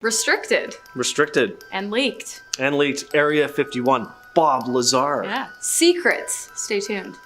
Restricted. Restricted. And leaked. And leaked. Area 51. Bob Lazar. Yeah. Secrets. Stay tuned.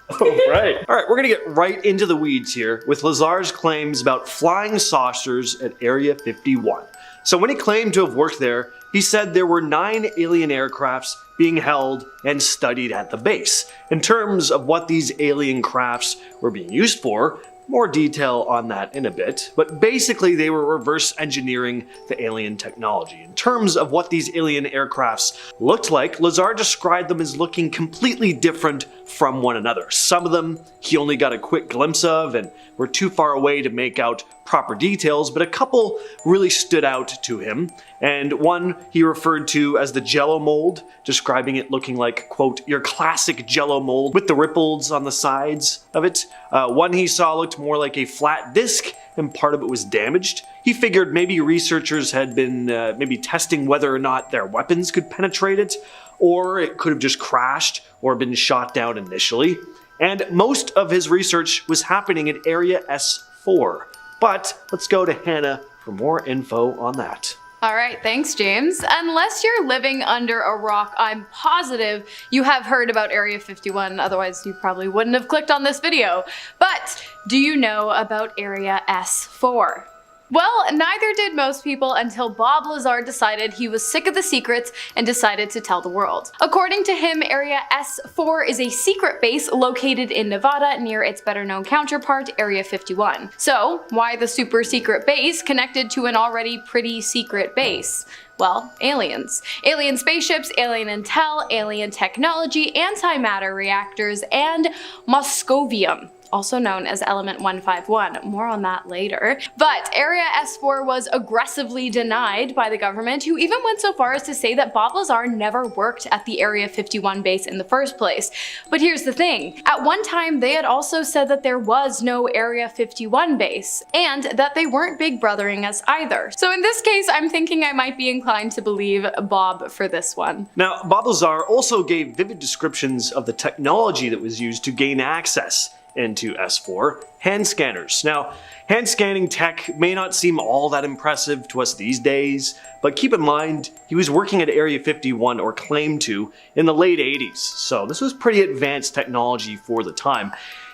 Oh, right. All right, we're going to get right into the weeds here with Lazar's claims about flying saucers at Area 51. So when he claimed to have worked there, he said there were 9 alien aircrafts being held and studied at the base. In terms of what these alien crafts were being used for, more detail on that in a bit, but basically they were reverse engineering the alien technology. In terms of what these alien aircrafts looked like, Lazar described them as looking completely different from one another. Some of them he only got a quick glimpse of and were too far away to make out proper details, but a couple really stood out to him, and one he referred to as the Jello mold, describing it looking like, quote, your classic Jello mold with the ripples on the sides of it. One he saw looked more like a flat disc, and part of it was damaged. He figured maybe researchers had been maybe testing whether or not their weapons could penetrate it, or it could have just crashed or been shot down initially. And most of his research was happening at Area S4. But let's go to Hannah for more info on that. Alright, thanks James. Unless you're living under a rock, I'm positive you have heard about Area 51, otherwise you probably wouldn't have clicked on this video. But do you know about Area S4? Well, neither did most people until Bob Lazar decided he was sick of the secrets and decided to tell the world. According to him, Area S4 is a secret base located in Nevada near its better-known counterpart, Area 51. So, why the super secret base connected to an already pretty secret base? Well, aliens. Alien spaceships, alien intel, alien technology, antimatter reactors, and Moscovium, also known as Element 151. More on that later. But Area S4 was aggressively denied by the government, who even went so far as to say that Bob Lazar never worked at the Area 51 base in the first place. But here's the thing. At one time, they had also said that there was no Area 51 base, and that they weren't big brothering us either. So in this case, I'm thinking I might be inclined to believe Bob for this one. Now, Bob Lazar also gave vivid descriptions of the technology that was used to gain access into S4, hand scanners. Now, hand scanning tech may not seem all that impressive to us these days, but keep in mind, he was working at Area 51, or claimed to, in the late 80s, so this was pretty advanced technology for the time.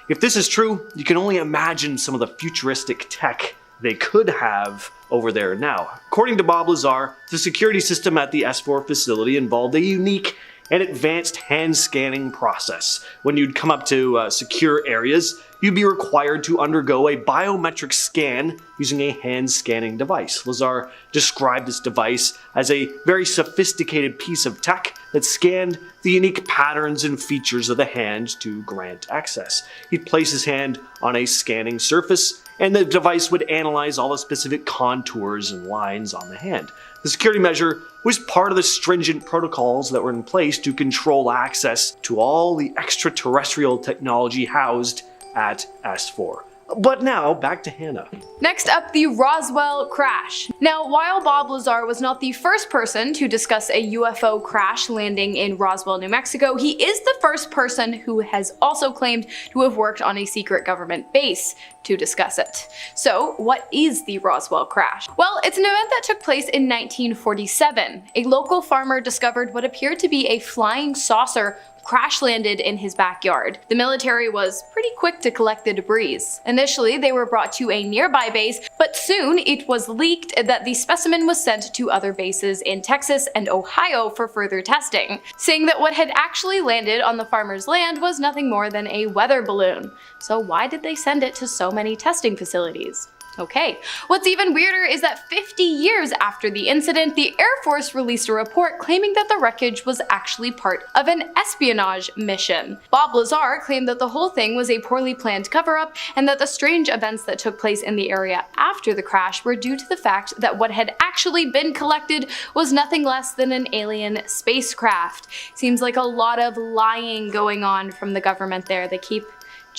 If this is true, you can only imagine some of the futuristic tech they could have over there now. According to Bob Lazar, the security system at the S4 facility involved a unique and advanced hand scanning process. When you'd come up to secure areas, you'd be required to undergo a biometric scan using a hand scanning device. Lazar described this device as a very sophisticated piece of tech that scanned the unique patterns and features of the hand to grant access. He'd place his hand on a scanning surface, and the device would analyze all the specific contours and lines on the hand. The security measure was part of the stringent protocols that were in place to control access to all the extraterrestrial technology housed at S4. But now, back to Hannah. Next up, the Roswell crash. Now, while Bob Lazar was not the first person to discuss a UFO crash landing in Roswell, New Mexico, he is the first person who has also claimed to have worked on a secret government base to discuss it. So, what is the Roswell crash? Well, it's an event that took place in 1947. A local farmer discovered what appeared to be a flying saucer crash landed in his backyard. The military was pretty quick to collect the debris. Initially, they were brought to a nearby base, but soon it was leaked that the specimen was sent to other bases in Texas and Ohio for further testing, saying that what had actually landed on the farmer's land was nothing more than a weather balloon. So why did they send it to so many testing facilities? Okay, what's even weirder is that 50 years after the incident, the Air Force released a report claiming that the wreckage was actually part of an espionage mission. Bob Lazar claimed that the whole thing was a poorly planned cover-up, and that the strange events that took place in the area after the crash were due to the fact that what had actually been collected was nothing less than an alien spacecraft. Seems like a lot of lying going on from the government there. They keep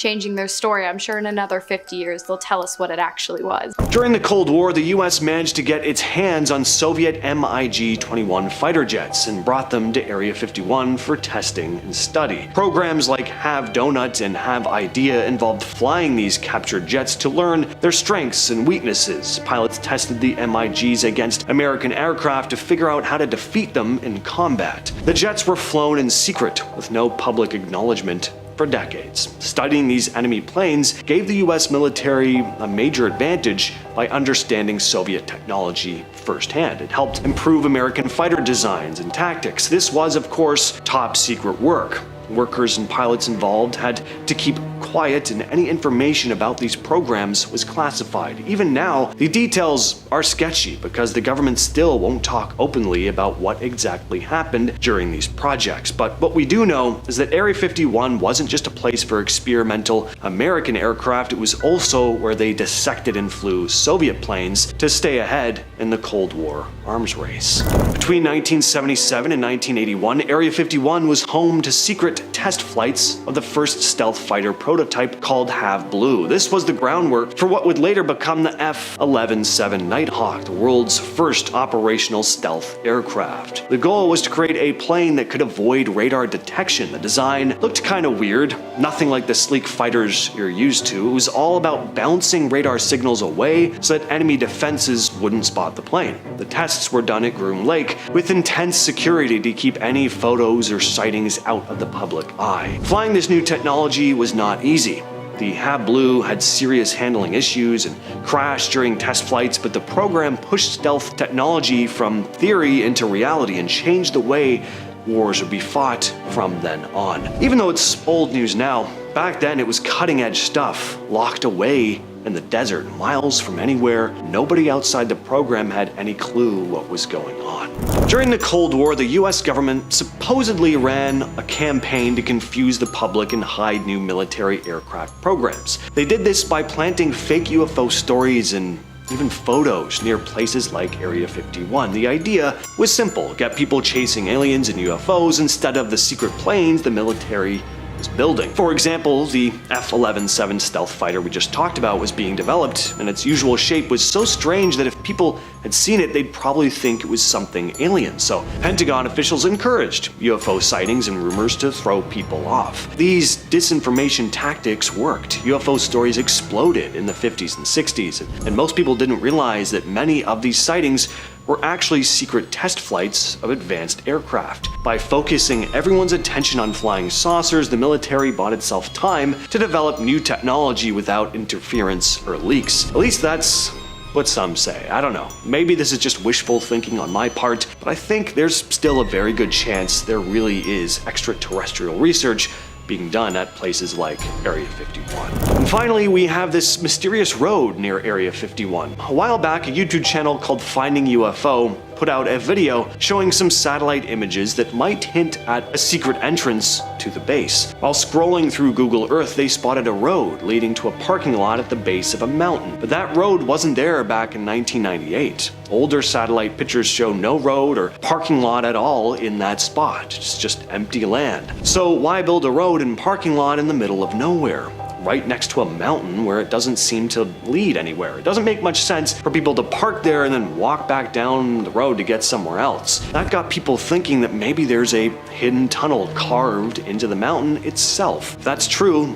changing their story. I'm sure in another 50 years they'll tell us what it actually was. During the Cold War, the US managed to get its hands on Soviet MiG-21 fighter jets and brought them to Area 51 for testing and study. Programs like Have Donut and Have Idea involved flying these captured jets to learn their strengths and weaknesses. Pilots tested the MiGs against American aircraft to figure out how to defeat them in combat. The jets were flown in secret with no public acknowledgement for decades. Studying these enemy planes gave the US military a major advantage by understanding Soviet technology firsthand. It helped improve American fighter designs and tactics. This was, of course, top secret work. Workers and pilots involved had to keep quiet, and any information about these programs was classified. Even now, the details are sketchy because the government still won't talk openly about what exactly happened during these projects. But what we do know is that Area 51 wasn't just a place for experimental American aircraft, it was also where they dissected and flew Soviet planes to stay ahead in the Cold War arms race. Between 1977 and 1981, Area 51 was home to secret test flights of the first stealth fighter prototype called Have Blue. This was the groundwork for what would later become the F-11-7 Nighthawk, the world's first operational stealth aircraft. The goal was to create a plane that could avoid radar detection. The design looked kind of weird, nothing like the sleek fighters you're used to. It was all about bouncing radar signals away so that enemy defenses wouldn't spot the plane. The tests were done at Groom Lake with intense security to keep any photos or sightings out of the public eye. Flying this new technology was not easy. The Have Blue had serious handling issues and crashed during test flights, but the program pushed stealth technology from theory into reality and changed the way wars would be fought from then on. Even though it's old news now, back then it was cutting-edge stuff, locked away in the desert, miles from anywhere. Nobody outside the program had any clue what was going on. During the Cold War, the US government supposedly ran a campaign to confuse the public and hide new military aircraft programs. They did this by planting fake UFO stories and even photos near places like Area 51. The idea was simple: get people chasing aliens and UFOs instead of the secret planes the military was building. For example, the F-11-7 stealth fighter we just talked about was being developed, and its usual shape was so strange that if people had seen it, they'd probably think it was something alien. So Pentagon officials encouraged UFO sightings and rumors to throw people off. These disinformation tactics worked. UFO stories exploded in the 50s and 60s, and most people didn't realize that many of these sightings were actually secret test flights of advanced aircraft. By focusing everyone's attention on flying saucers, the military bought itself time to develop new technology without interference or leaks. At least that's what some say. I don't know. Maybe this is just wishful thinking on my part, but I think there's still a very good chance there really is extraterrestrial research being done at places like Area 51. And finally, we have this mysterious road near Area 51. A while back, a YouTube channel called Finding UFO put out a video showing some satellite images that might hint at a secret entrance to the base. While scrolling through Google Earth, they spotted a road leading to a parking lot at the base of a mountain. But that road wasn't there back in 1998. Older satellite pictures show no road or parking lot at all in that spot. It's just empty land. So why build a road and parking lot in the middle of nowhere, right next to a mountain where it doesn't seem to lead anywhere? It doesn't make much sense for people to park there and then walk back down the road to get somewhere else. That got people thinking that maybe there's a hidden tunnel carved into the mountain itself. If that's true,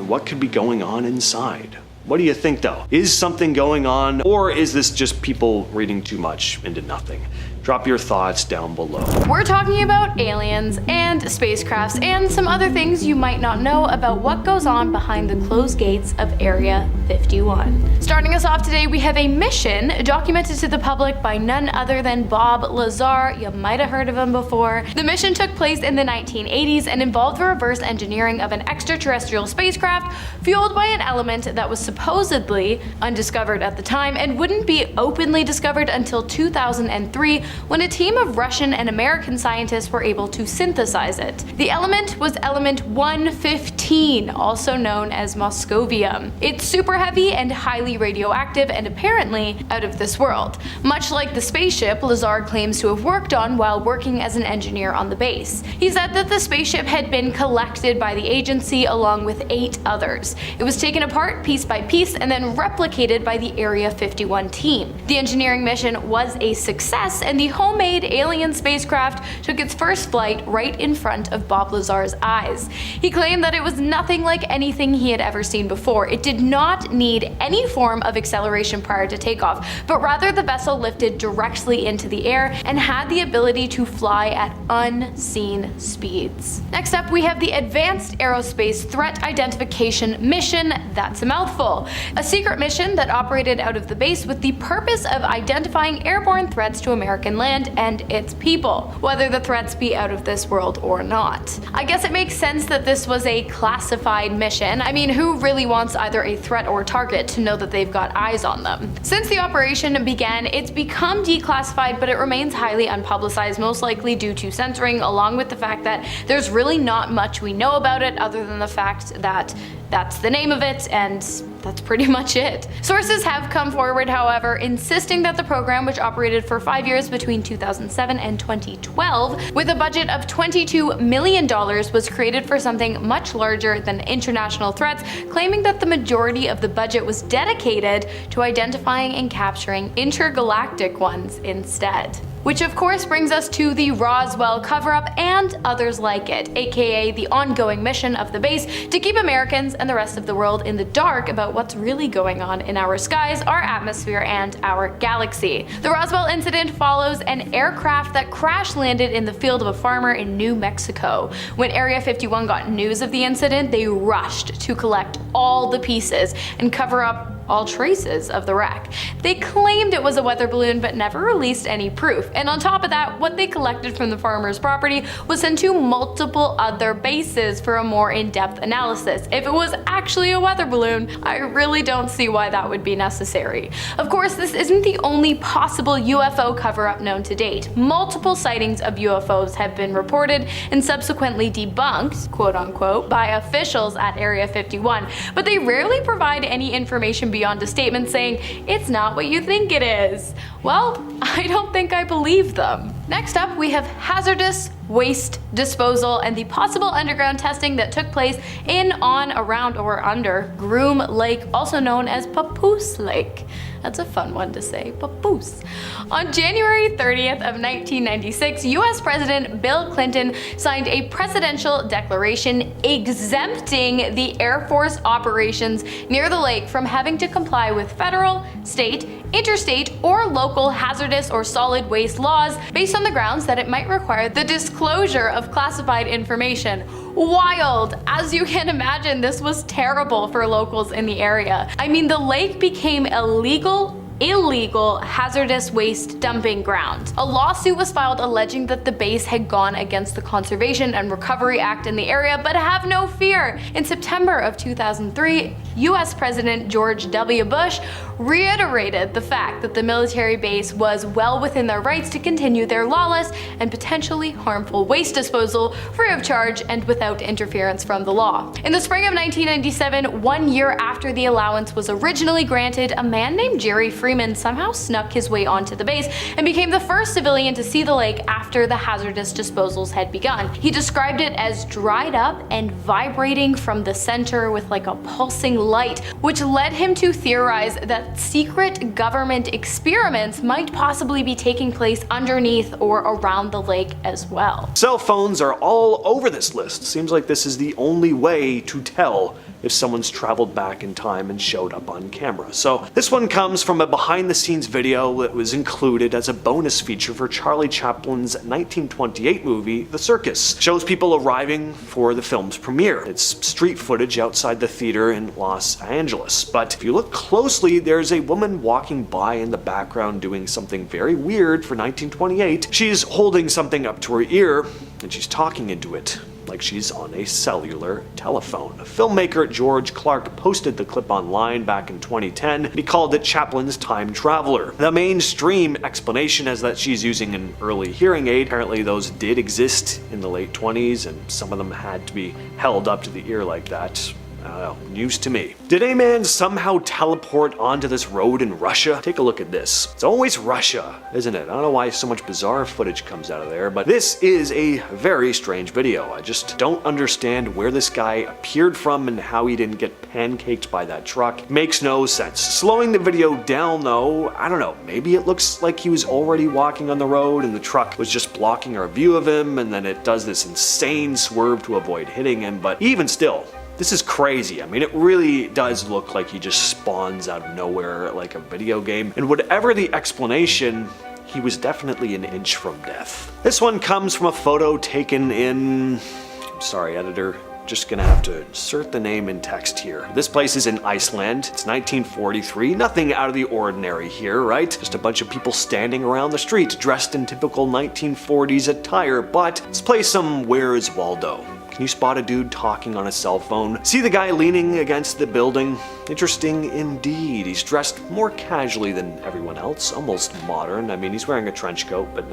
what could be going on inside? What do you think though? Is something going on, or is this just people reading too much into nothing? Drop your thoughts down below. We're talking about aliens and spacecrafts and some other things you might not know about what goes on behind the closed gates of Area 51. Starting us off today, we have a mission documented to the public by none other than Bob Lazar. You might have heard of him before. The mission took place in the 1980s and involved the reverse engineering of an extraterrestrial spacecraft fueled by an element that was supposedly undiscovered at the time and wouldn't be openly discovered until 2003, when a team of Russian and American scientists were able to synthesize it. The element was element 115, also known as moscovium. It's super heavy and highly radioactive and apparently out of this world, much like the spaceship Lazar claims to have worked on while working as an engineer on the base. He said that the spaceship had been collected by the agency along with 8 others. It was taken apart piece by piece and then replicated by the Area 51 team. The engineering mission was a success, and the homemade alien spacecraft took its first flight right in front of Bob Lazar's eyes. He claimed that it was nothing like anything he had ever seen before. It did not need any form of acceleration prior to takeoff, but rather the vessel lifted directly into the air and had the ability to fly at unseen speeds. Next up, we have the Advanced Aerospace Threat Identification Mission. That's a mouthful. A secret mission that operated out of the base with the purpose of identifying airborne threats to American land and its people, whether the threats be out of this world or not. I guess it makes sense that this was a classified mission. I mean, who really wants either a threat or target to know that they've got eyes on them? Since the operation began, it's become declassified, but it remains highly unpublicized, most likely due to censoring, along with the fact that there's really not much we know about it other than the fact that that's the name of it, and that's pretty much it. Sources have come forward, however, insisting that the program, which operated for 5 years between 2007 and 2012, with a budget of $22 million, was created for something much larger than international threats, claiming that the majority of the budget was dedicated to identifying and capturing intergalactic ones instead. Which of course brings us to the Roswell cover-up and others like it, aka the ongoing mission of the base to keep Americans and the rest of the world in the dark about what's really going on in our skies, our atmosphere, and our galaxy. The Roswell incident follows an aircraft that crash-landed in the field of a farmer in New Mexico. When Area 51 got news of the incident, they rushed to collect all the pieces and cover up all traces of the wreck. They claimed it was a weather balloon but never released any proof. And on top of that, what they collected from the farmer's property was sent to multiple other bases for a more in-depth analysis. If it was actually a weather balloon, I really don't see why that would be necessary. Of course, this isn't the only possible UFO cover-up known to date. Multiple sightings of UFOs have been reported and subsequently debunked, quote unquote, by officials at Area 51, but they rarely provide any information beyond a statement saying, "It's not what you think it is." Well, I don't think I believe them. Next up, we have hazardous waste disposal and the possible underground testing that took place in, on, around, or under Groom Lake, also known as Papoose Lake. That's a fun one to say, papoose. On January 30th of 1996, US President Bill Clinton signed a presidential declaration exempting the Air Force operations near the lake from having to comply with federal, state, interstate, or local hazardous or solid waste laws based on the grounds that it might require the disclosure of classified information. Wild! As you can imagine, this was terrible for locals in the area. I mean, the lake became illegal hazardous waste dumping ground. A lawsuit was filed alleging that the base had gone against the Conservation and Recovery Act in the area, but have no fear. In September of 2003, US President George W. Bush reiterated the fact that the military base was well within their rights to continue their lawless and potentially harmful waste disposal free of charge and without interference from the law. In the spring of 1997, 1 year after the allowance was originally granted, a man named Jerry Freeman somehow snuck his way onto the base and became the first civilian to see the lake after the hazardous disposals had begun. He described it as dried up and vibrating from the center with like a pulsing light, which led him to theorize that secret government experiments might possibly be taking place underneath or around the lake as well. Cell phones are all over this list. Seems like this is the only way to tell if someone's traveled back in time and showed up on camera. So this one comes from a behind-the-scenes video that was included as a bonus feature for Charlie Chaplin's 1928 movie, The Circus. Shows people arriving for the film's premiere. It's street footage outside the theater in Los Angeles. But if you look closely, there's a woman walking by in the background doing something very weird for 1928. She's holding something up to her ear, and she's talking into it like she's on a cellular telephone. Filmmaker George Clark posted the clip online back in 2010. He called it Chaplin's Time Traveler. The mainstream explanation is that she's using an early hearing aid. Apparently those did exist in the late 20s, and some of them had to be held up to the ear like that. I don't know, news to me. Did a man somehow teleport onto this road in Russia? Take a look at this. It's always Russia, isn't it? I don't know why so much bizarre footage comes out of there, but this is a very strange video. I just don't understand where this guy appeared from and how he didn't get pancaked by that truck. Makes no sense. Slowing the video down though, I don't know, maybe it looks like he was already walking on the road and the truck was just blocking our view of him, and then it does this insane swerve to avoid hitting him, but even still, this is crazy. I mean, it really does look like he just spawns out of nowhere like a video game, and whatever the explanation, he was definitely an inch from death. This one comes from a photo taken in... I'm sorry, editor. Just gonna have to insert the name in text here. This place is in Iceland. It's 1943. Nothing out of the ordinary here, right? Just a bunch of people standing around the street dressed in typical 1940s attire, but let's play some Where's Waldo. Can you spot a dude talking on a cell phone? See the guy leaning against the building? Interesting indeed. He's dressed more casually than everyone else, almost modern. I mean, he's wearing a trench coat, but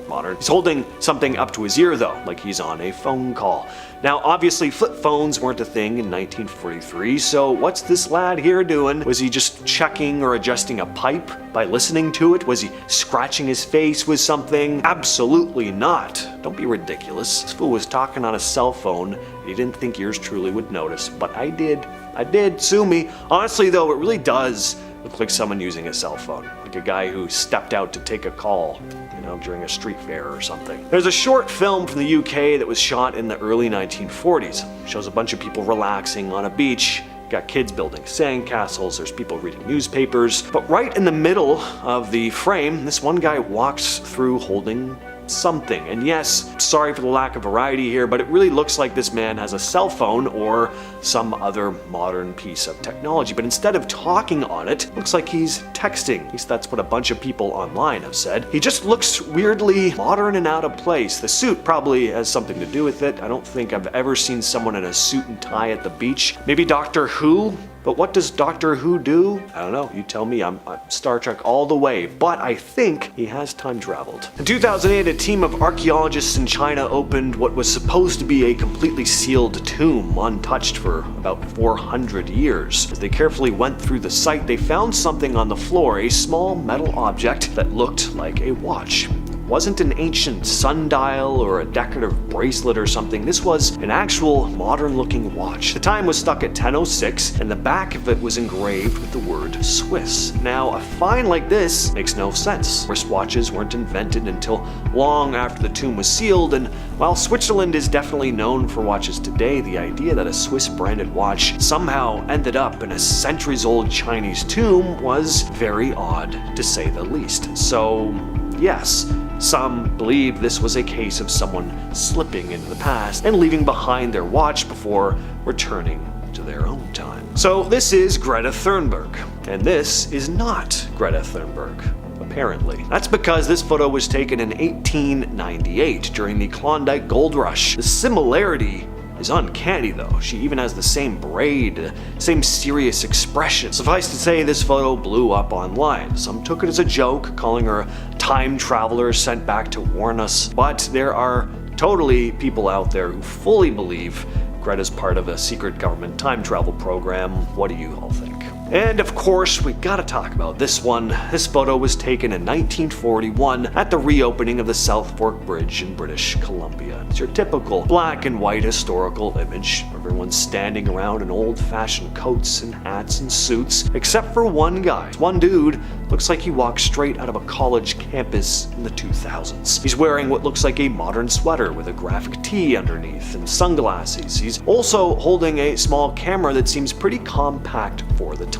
modern. He's holding something up to his ear though, like he's on a phone call. Now, obviously flip phones weren't a thing in 1943, so what's this lad here doing? Was he just checking or adjusting a pipe by listening to it? Was he scratching his face with something? Absolutely not. Don't be ridiculous. This fool was talking on a cell phone. He didn't think yours truly would notice, but I did. I did. Sue me. Honestly though, it really does look like someone using a cell phone. Like a guy who stepped out to take a call, you know, during a street fair or something. There's a short film from the UK that was shot in the early 1940s. It shows a bunch of people relaxing on a beach. Got kids building sandcastles, there's people reading newspapers. But right in the middle of the frame, this one guy walks through holding something. And yes, sorry for the lack of variety here, but it really looks like this man has a cell phone or some other modern piece of technology. But instead of talking on it, looks like he's texting. At least that's what a bunch of people online have said. He just looks weirdly modern and out of place. The suit probably has something to do with it. I don't think I've ever seen someone in a suit and tie at the beach. Maybe Doctor Who? But what does Doctor Who do? I don't know, you tell me. I'm Star Trek all the way, but I think he has time traveled. In 2008, a team of archaeologists in China opened what was supposed to be a completely sealed tomb, untouched for about 400 years. As they carefully went through the site, they found something on the floor, a small metal object that looked like a watch. Wasn't an ancient sundial or a decorative bracelet or something. This was an actual modern-looking watch. The time was stuck at 10:06, and the back of it was engraved with the word Swiss. Now, a find like this makes no sense. Wristwatches weren't invented until long after the tomb was sealed, and while Switzerland is definitely known for watches today, the idea that a Swiss-branded watch somehow ended up in a centuries-old Chinese tomb was very odd, to say the least. So, yes, some believe this was a case of someone slipping into the past and leaving behind their watch before returning to their own time. So this is Greta Thunberg, and this is not Greta Thunberg. Apparently. That's because this photo was taken in 1898 during the Klondike Gold Rush. The similarity is uncanny though. She even has the same braid, same serious expression. Suffice to say, this photo blew up online. Some took it as a joke, calling her a time traveler sent back to warn us, but there are totally people out there who fully believe Greta's part of a secret government time travel program. What do you all think? And of course, we gotta talk about this one. This photo was taken in 1941 at the reopening of the South Fork Bridge in British Columbia. It's your typical black and white historical image. Everyone's standing around in old-fashioned coats and hats and suits, except for one guy. One dude looks like he walked straight out of a college campus in the 2000s. He's wearing what looks like a modern sweater with a graphic tee underneath and sunglasses. He's also holding a small camera that seems pretty compact for the time.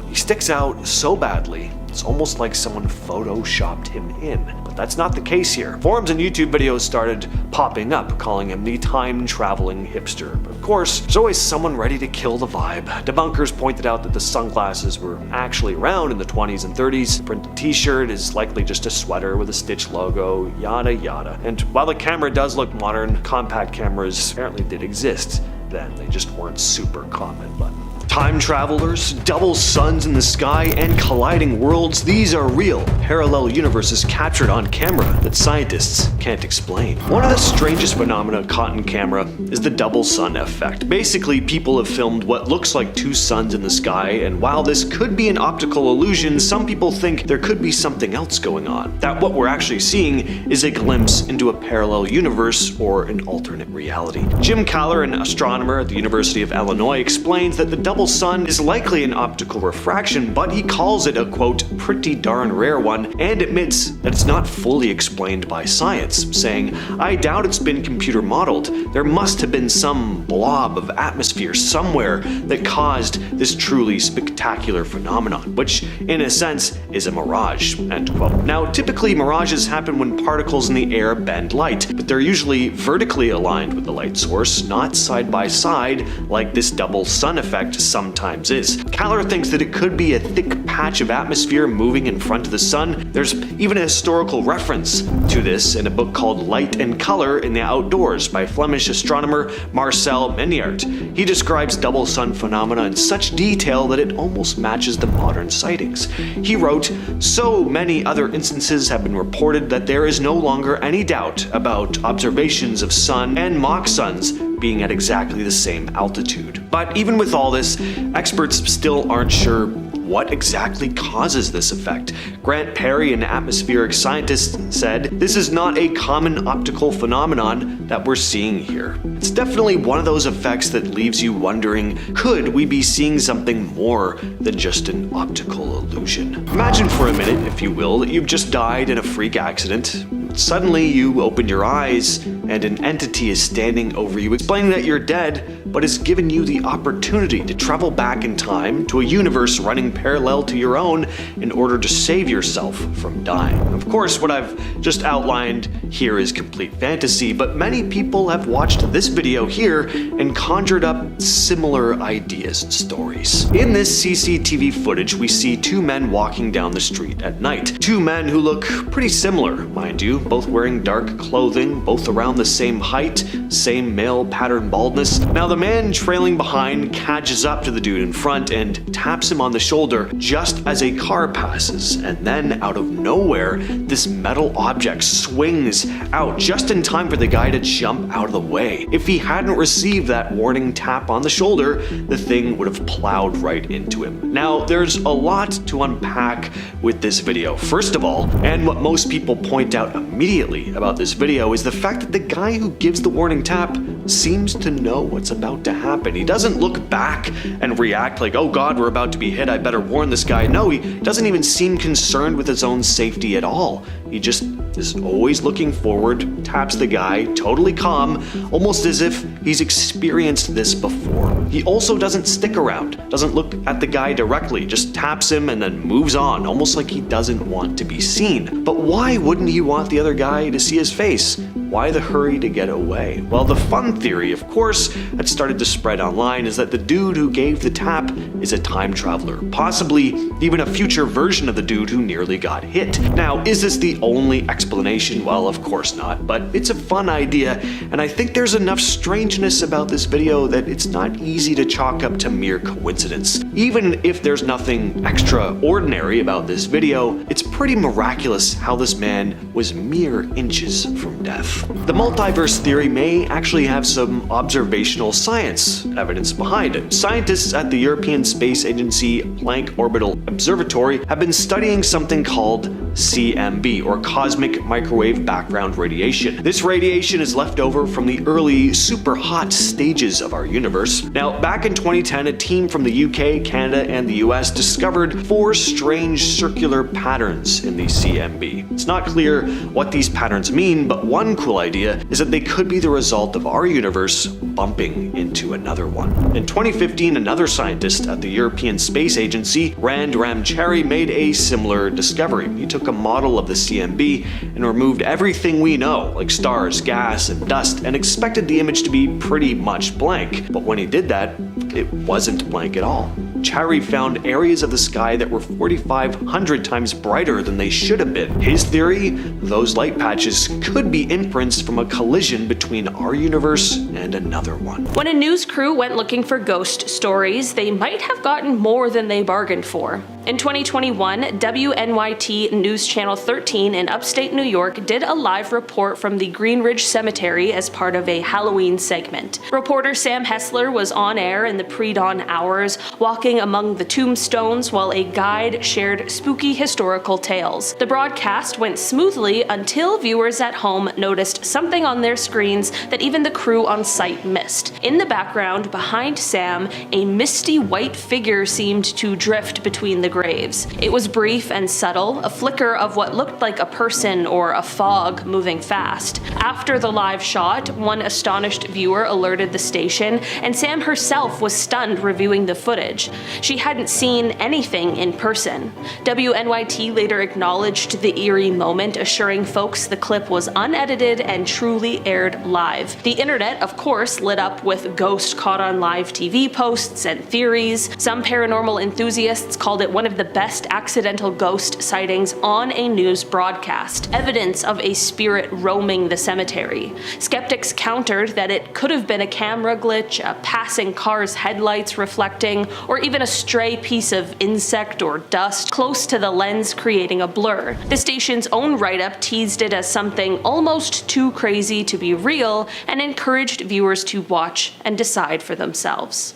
He sticks out so badly, it's almost like someone photoshopped him in. But that's not the case here. Forums and YouTube videos started popping up, calling him the time-traveling hipster. But of course, there's always someone ready to kill the vibe. Debunkers pointed out that the sunglasses were actually around in the 20s and 30s. The printed t-shirt is likely just a sweater with a Stitch logo, yada yada. And while the camera does look modern, compact cameras apparently did exist then. They just weren't super common, but Time travelers, double suns in the sky, and colliding worlds, these are real, parallel universes captured on camera that scientists can't explain. One of the strangest phenomena caught in camera is the double sun effect. Basically, people have filmed what looks like two suns in the sky, and while this could be an optical illusion, some people think there could be something else going on. That what we're actually seeing is a glimpse into a parallel universe or an alternate reality. Jim Kaller, an astronomer at the University of Illinois, explains that the double sun is likely an optical refraction, but he calls it a, quote, pretty darn rare one, and admits that it's not fully explained by science, saying, "I doubt it's been computer modeled. There must have been some blob of atmosphere somewhere that caused this truly spectacular phenomenon, which in a sense is a mirage," end quote. Now, typically mirages happen when particles in the air bend light, but they're usually vertically aligned with the light source, not side by side like this double sun effect sometimes is. Kaller thinks that it could be a thick patch of atmosphere moving in front of the sun. There's even a historical reference to this in a book called Light and Color in the Outdoors by Flemish astronomer Marcel Miniart. He describes double sun phenomena in such detail that it almost matches the modern sightings. He wrote, "So many other instances have been reported that there is no longer any doubt about observations of sun and mock suns being at exactly the same altitude." But even with all this, experts still aren't sure what exactly causes this effect. Grant Perry, an atmospheric scientist, said, "This is not a common optical phenomenon that we're seeing here. It's definitely one of those effects that leaves you wondering, could we be seeing something more than just an optical illusion?" Imagine for a minute, if you will, that you've just died in a freak accident. Suddenly you open your eyes and an entity is standing over you explaining that you're dead, but has given you the opportunity to travel back in time to a universe running parallel to your own in order to save yourself from dying. Of course, what I've just outlined here is complete fantasy, but many people have watched this video here and conjured up similar ideas and stories. In this CCTV footage, we see two men walking down the street at night. Two men who look pretty similar, mind you, both wearing dark clothing, both around the same height, same male pattern baldness. Now, the man trailing behind catches up to the dude in front and taps him on the shoulder just as a car passes, and then out of nowhere, this metal object swings out just in time for the guy to jump out of the way. If he hadn't received that warning tap on the shoulder, the thing would have plowed right into him. Now, there's a lot to unpack with this video. First of all, and what most people point out immediately about this video, is the fact that the guy who gives the warning tap seems to know what's about to happen. He doesn't look back and react like, "Oh God, we're about to be hit, I better warn this guy." No, he doesn't even seem concerned with his own safety at all. He just is always looking forward, taps the guy, totally calm, almost as if he's experienced this before. He also doesn't stick around, doesn't look at the guy directly, just taps him and then moves on, almost like he doesn't want to be seen. But why wouldn't he want the other guy to see his face? Why the hurry to get away? Well, the fun theory, of course, that started to spread online is that the dude who gave the tap is a time traveler, possibly even a future version of the dude who nearly got hit. Now, is this the only explanation? Well, of course not, but it's a fun idea, and I think there's enough strangeness about this video that it's not easy to chalk up to mere coincidence. Even if there's nothing extraordinary about this video, it's pretty miraculous how this man was mere inches from death. The multiverse theory may actually have some observational science evidence behind it. Scientists at the European Space Agency Planck Orbital Observatory have been studying something called CMB, or cosmic microwave background radiation. This radiation is left over from the early super hot stages of our universe. Now, back in 2010, a team from the UK, Canada, and the US discovered 4 strange circular patterns in the CMB. It's not clear what these patterns mean, but one cool idea is that they could be the result of our universe bumping into another one. In 2015, another scientist at the European Space Agency, Rand Ramchari, made a similar discovery. He took a model of the CMB and removed everything we know, like stars, gas, and dust, and expected the image to be pretty much blank. But when he did that, it wasn't blank at all. Chari found areas of the sky that were 4,500 times brighter than they should have been. His theory? Those light patches could be imprints from a collision between our universe and another one. When a news crew went looking for ghost stories, they might have gotten more than they bargained for. In 2021, WNYT News Channel 13 in upstate New York did a live report from the Green Ridge Cemetery as part of a Halloween segment. Reporter Sam Hessler was on air in the pre-dawn hours, walking among the tombstones while a guide shared spooky historical tales. The broadcast went smoothly until viewers at home noticed something on their screens that even the crew on site missed. In the background, behind Sam, a misty white figure seemed to drift between the graves. It was brief and subtle, a flicker of what looked like a person or a fog moving fast. After the live shot, one astonished viewer alerted the station, and Sam herself was stunned reviewing the footage. She hadn't seen anything in person. WNYT later acknowledged the eerie moment, assuring folks the clip was unedited and truly aired live. The internet, of course, lit up with ghost caught on live TV posts and theories. Some paranormal enthusiasts called it one of the best accidental ghost sightings on a news broadcast, evidence of a spirit roaming the cemetery. Skeptics countered that it could have been a camera glitch, a passing car's headlights reflecting, or even a stray piece of insect or dust close to the lens creating a blur. The station's own write-up teased it as something almost too crazy to be real and encouraged viewers to watch and decide for themselves.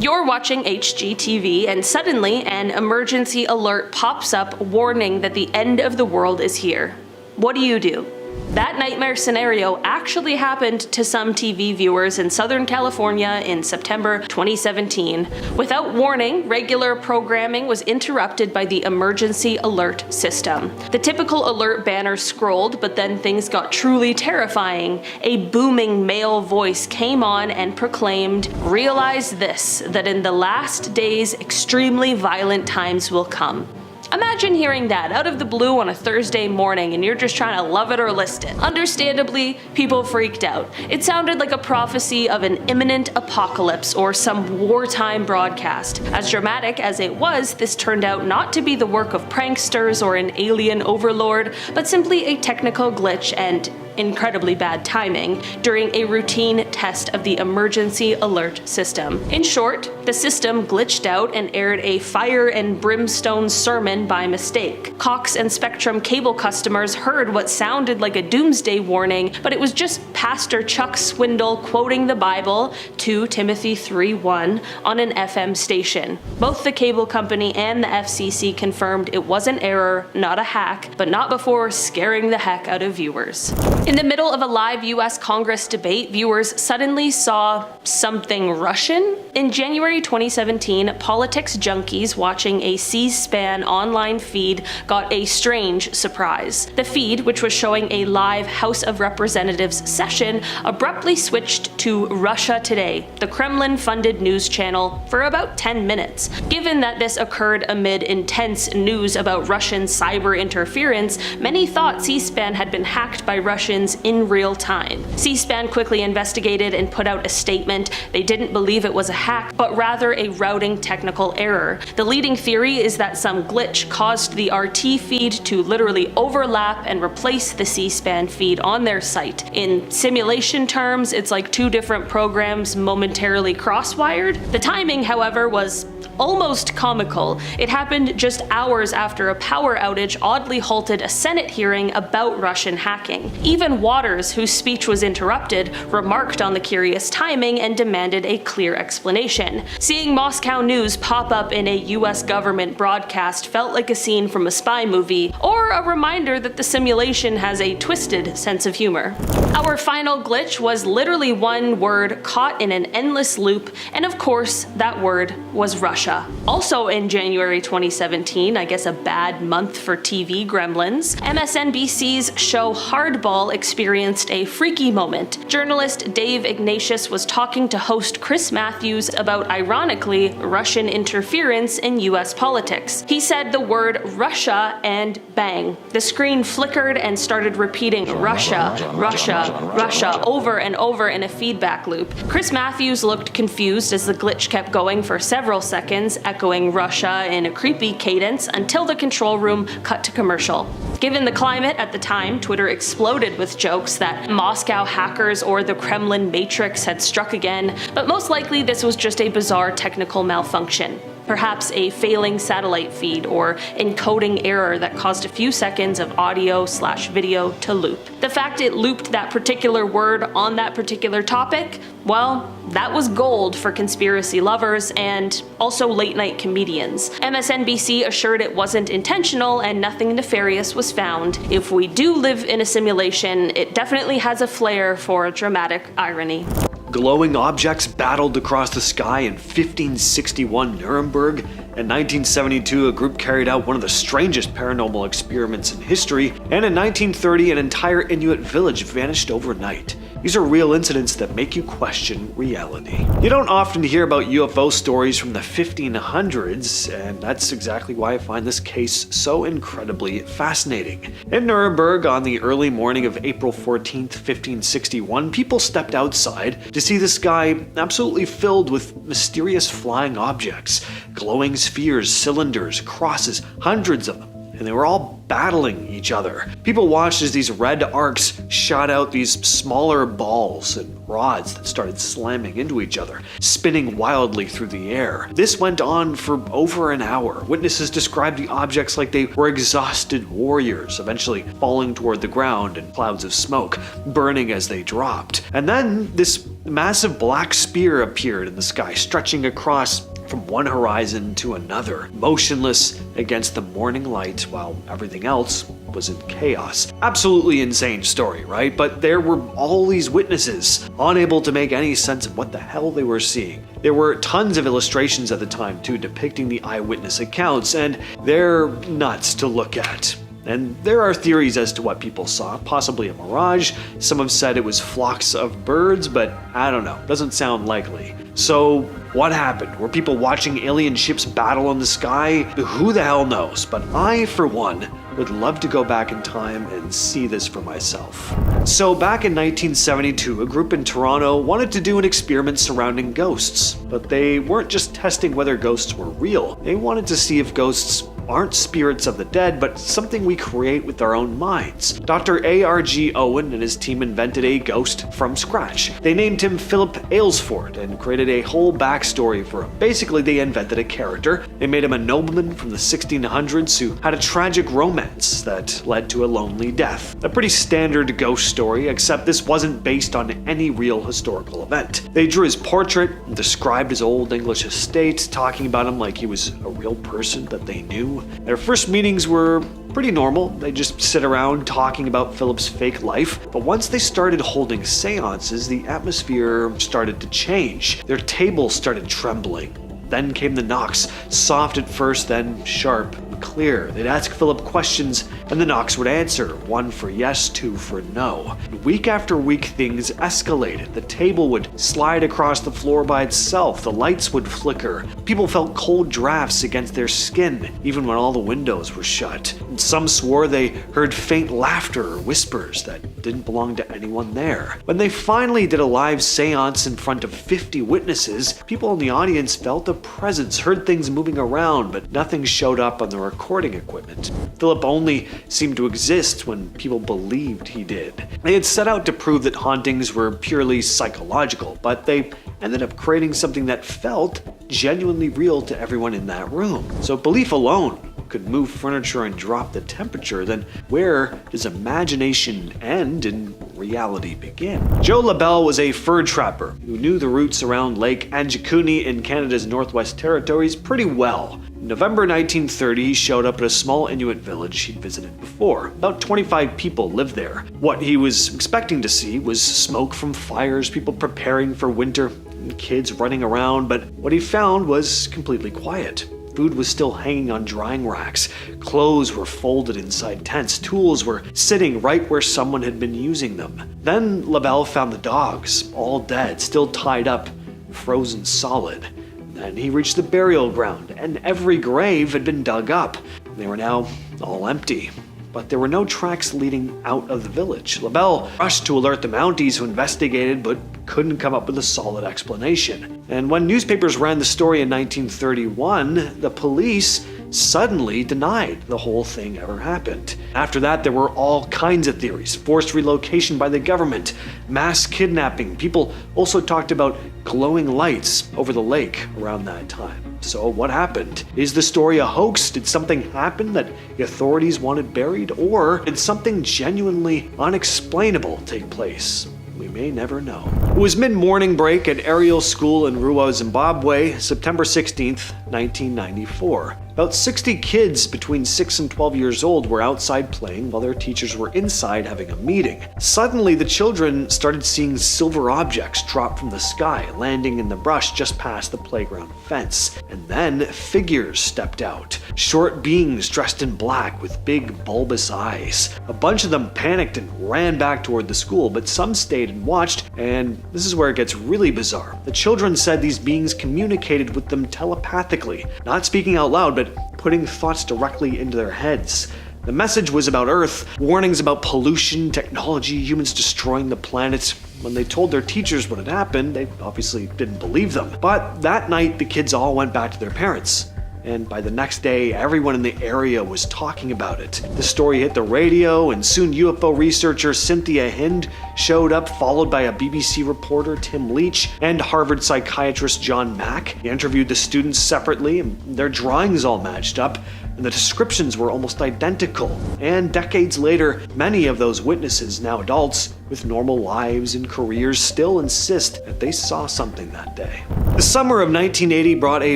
You're watching HGTV and suddenly an emergency alert pops up warning that the end of the world is here. What do? That nightmare scenario actually happened to some TV viewers in Southern California in September 2017. Without warning, regular programming was interrupted by the emergency alert system. The typical alert banner scrolled, but then things got truly terrifying. A booming male voice came on and proclaimed, "Realize this, that in the last days extremely violent times will come." Imagine hearing that out of the blue on a Thursday morning and you're just trying to love it or list it. Understandably, people freaked out. It sounded like a prophecy of an imminent apocalypse or some wartime broadcast. As dramatic as it was, this turned out not to be the work of pranksters or an alien overlord, but simply a technical glitch and incredibly bad timing during a routine test of the emergency alert system. In short, the system glitched out and aired a fire and brimstone sermon by mistake. Cox and Spectrum cable customers heard what sounded like a doomsday warning, but it was just Pastor Chuck Swindoll quoting the Bible, 2 Timothy 3:1, on an FM station. Both the cable company and the FCC confirmed it was an error, not a hack, but not before scaring the heck out of viewers. In the middle of a live US Congress debate, viewers suddenly saw something Russian. In January 2017, politics junkies watching a C-SPAN online feed got a strange surprise. The feed, which was showing a live House of Representatives session, abruptly switched to Russia Today, the Kremlin-funded news channel, for about 10 minutes. Given that this occurred amid intense news about Russian cyber interference, many thought C-SPAN had been hacked by Russians in real time. C-SPAN quickly investigated and put out a statement. They didn't believe it was a hack, but rather a routing technical error. The leading theory is that some glitch caused the RT feed to literally overlap and replace the C-SPAN feed on their site. In simulation terms, it's like two different programs momentarily cross-wired. The timing, however, was almost comical. It happened just hours after a power outage oddly halted a Senate hearing about Russian hacking. Even Waters, whose speech was interrupted, remarked on the curious timing and demanded a clear explanation. Seeing Moscow news pop up in a US government broadcast felt like a scene from a spy movie, or a reminder that the simulation has a twisted sense of humor. Our final glitch was literally one word caught in an endless loop, and of course, that word was Russia. Also in January 2017, I guess a bad month for TV gremlins, MSNBC's show Hardball experienced a freaky moment. Journalist Dave Ignatius was talking to host Chris Matthews about, ironically, Russian interference in US politics. He said the word Russia and bang. The screen flickered and started repeating Russia, Russia, Russia over and over in a feedback loop. Chris Matthews looked confused as the glitch kept going for several seconds, seconds, echoing Russia in a creepy cadence until the control room cut to commercial. Given the climate at the time, Twitter exploded with jokes that Moscow hackers or the Kremlin Matrix had struck again, but most likely this was just a bizarre technical malfunction. Perhaps a failing satellite feed or encoding error that caused a few seconds of audio/video to loop. The fact it looped that particular word on that particular topic, well, that was gold for conspiracy lovers and also late night comedians. MSNBC assured it wasn't intentional and nothing nefarious was found. If we do live in a simulation, it definitely has a flair for dramatic irony. Glowing objects battled across the sky in 1561 Nuremberg. In 1972, a group carried out one of the strangest paranormal experiments in history, and in 1930, an entire Inuit village vanished overnight. These are real incidents that make you question reality. You don't often hear about UFO stories from the 1500s, and that's exactly why I find this case so incredibly fascinating. In Nuremberg, on the early morning of April 14th, 1561, people stepped outside to see the sky absolutely filled with mysterious flying objects, glowing spheres, cylinders, crosses, hundreds of them. And they were all battling each other. People watched as these red arcs shot out these smaller balls and rods that started slamming into each other, spinning wildly through the air. This went on for over an hour. Witnesses described the objects like they were exhausted warriors, eventually falling toward the ground in clouds of smoke, burning as they dropped. And then this massive black spear appeared in the sky, stretching across from one horizon to another, motionless against the morning light while everything else was in chaos. Absolutely insane story, right? But there were all these witnesses, unable to make any sense of what the hell they were seeing. There were tons of illustrations at the time too, depicting the eyewitness accounts, and they're nuts to look at. And there are theories as to what people saw, possibly a mirage. Some have said it was flocks of birds, but I don't know, doesn't sound likely. So what happened? Were people watching alien ships battle in the sky? Who the hell knows? But I, for one, would love to go back in time and see this for myself. So back in 1972, a group in Toronto wanted to do an experiment surrounding ghosts. But they weren't just testing whether ghosts were real. They wanted to see if ghosts aren't spirits of the dead, but something we create with our own minds. Dr. A.R.G. Owen and his team invented a ghost from scratch. They named him Philip Aylesford and created a whole backstory for him. Basically, they invented a character. They made him a nobleman from the 1600s who had a tragic romance that led to a lonely death. A pretty standard ghost story, except this wasn't based on any real historical event. They drew his portrait and described his old English estate, talking about him like he was a real person that they knew. Their first meetings were pretty normal. They just sit around talking about Philip's fake life. But once they started holding seances, the atmosphere started to change. Their tables started trembling. Then came the knocks, soft at first, then sharp and clear. They'd ask Philip questions, and the knocks would answer, one for yes, two for no. Week after week, things escalated. The table would slide across the floor by itself. The lights would flicker. People felt cold drafts against their skin, even when all the windows were shut. And some swore they heard faint laughter or whispers that didn't belong to anyone there. When they finally did a live seance in front of 50 witnesses, people in the audience felt a presence, heard things moving around, but nothing showed up on the recording equipment. Philip only seemed to exist when people believed he did. They had set out to prove that hauntings were purely psychological, but they ended up creating something that felt genuinely real to everyone in that room. So belief alone could move furniture and drop the temperature, then where does imagination end and reality begin? Joe LaBelle was a fur trapper who knew the routes around Lake Anjikuni in Canada's Northwest Territories pretty well. In November 1930, he showed up at a small Inuit village he'd visited before. About 25 people lived there. What he was expecting to see was smoke from fires, people preparing for winter, and kids running around, but what he found was completely quiet. Food was still hanging on drying racks. Clothes were folded inside tents. Tools were sitting right where someone had been using them. Then LaBelle found the dogs, all dead, still tied up, frozen solid. Then he reached the burial ground, and every grave had been dug up. They were now all empty. but there were no tracks leading out of the village. LaBelle rushed to alert the Mounties, who investigated but couldn't come up with a solid explanation. And when newspapers ran the story in 1931, the police suddenly denied the whole thing ever happened. After that, there were all kinds of theories: forced relocation by the government, mass kidnapping. People also talked about glowing lights over the lake around that time. So what happened? Is the story a hoax? Did something happen that the authorities wanted buried? Or did something genuinely unexplainable take place? We may never know. It was mid-morning break at Ariel School in Ruwa, Zimbabwe, September 16th, 1994. About 60 kids between 6 and 12 years old were outside playing while their teachers were inside having a meeting. Suddenly, the children started seeing silver objects drop from the sky, landing in the brush just past the playground fence. And then figures stepped out. Short beings dressed in black with big bulbous eyes. A bunch of them panicked and ran back toward the school, but some stayed and watched, and this is where it gets really bizarre. The children said these beings communicated with them telepathically, not speaking out loud, but putting thoughts directly into their heads. The message was about Earth, warnings about pollution, technology, humans destroying the planet. When they told their teachers what had happened, they obviously didn't believe them. But that night, the kids all went back to their parents. And by the next day, everyone in the area was talking about it. The story hit the radio, and soon UFO researcher Cynthia Hind showed up, followed by a BBC reporter, Tim Leach, and Harvard psychiatrist John Mack. He interviewed the students separately, and their drawings all matched up, and the descriptions were almost identical. And decades later, many of those witnesses, now adults with normal lives and careers, still insist that they saw something that day. The summer of 1980 brought a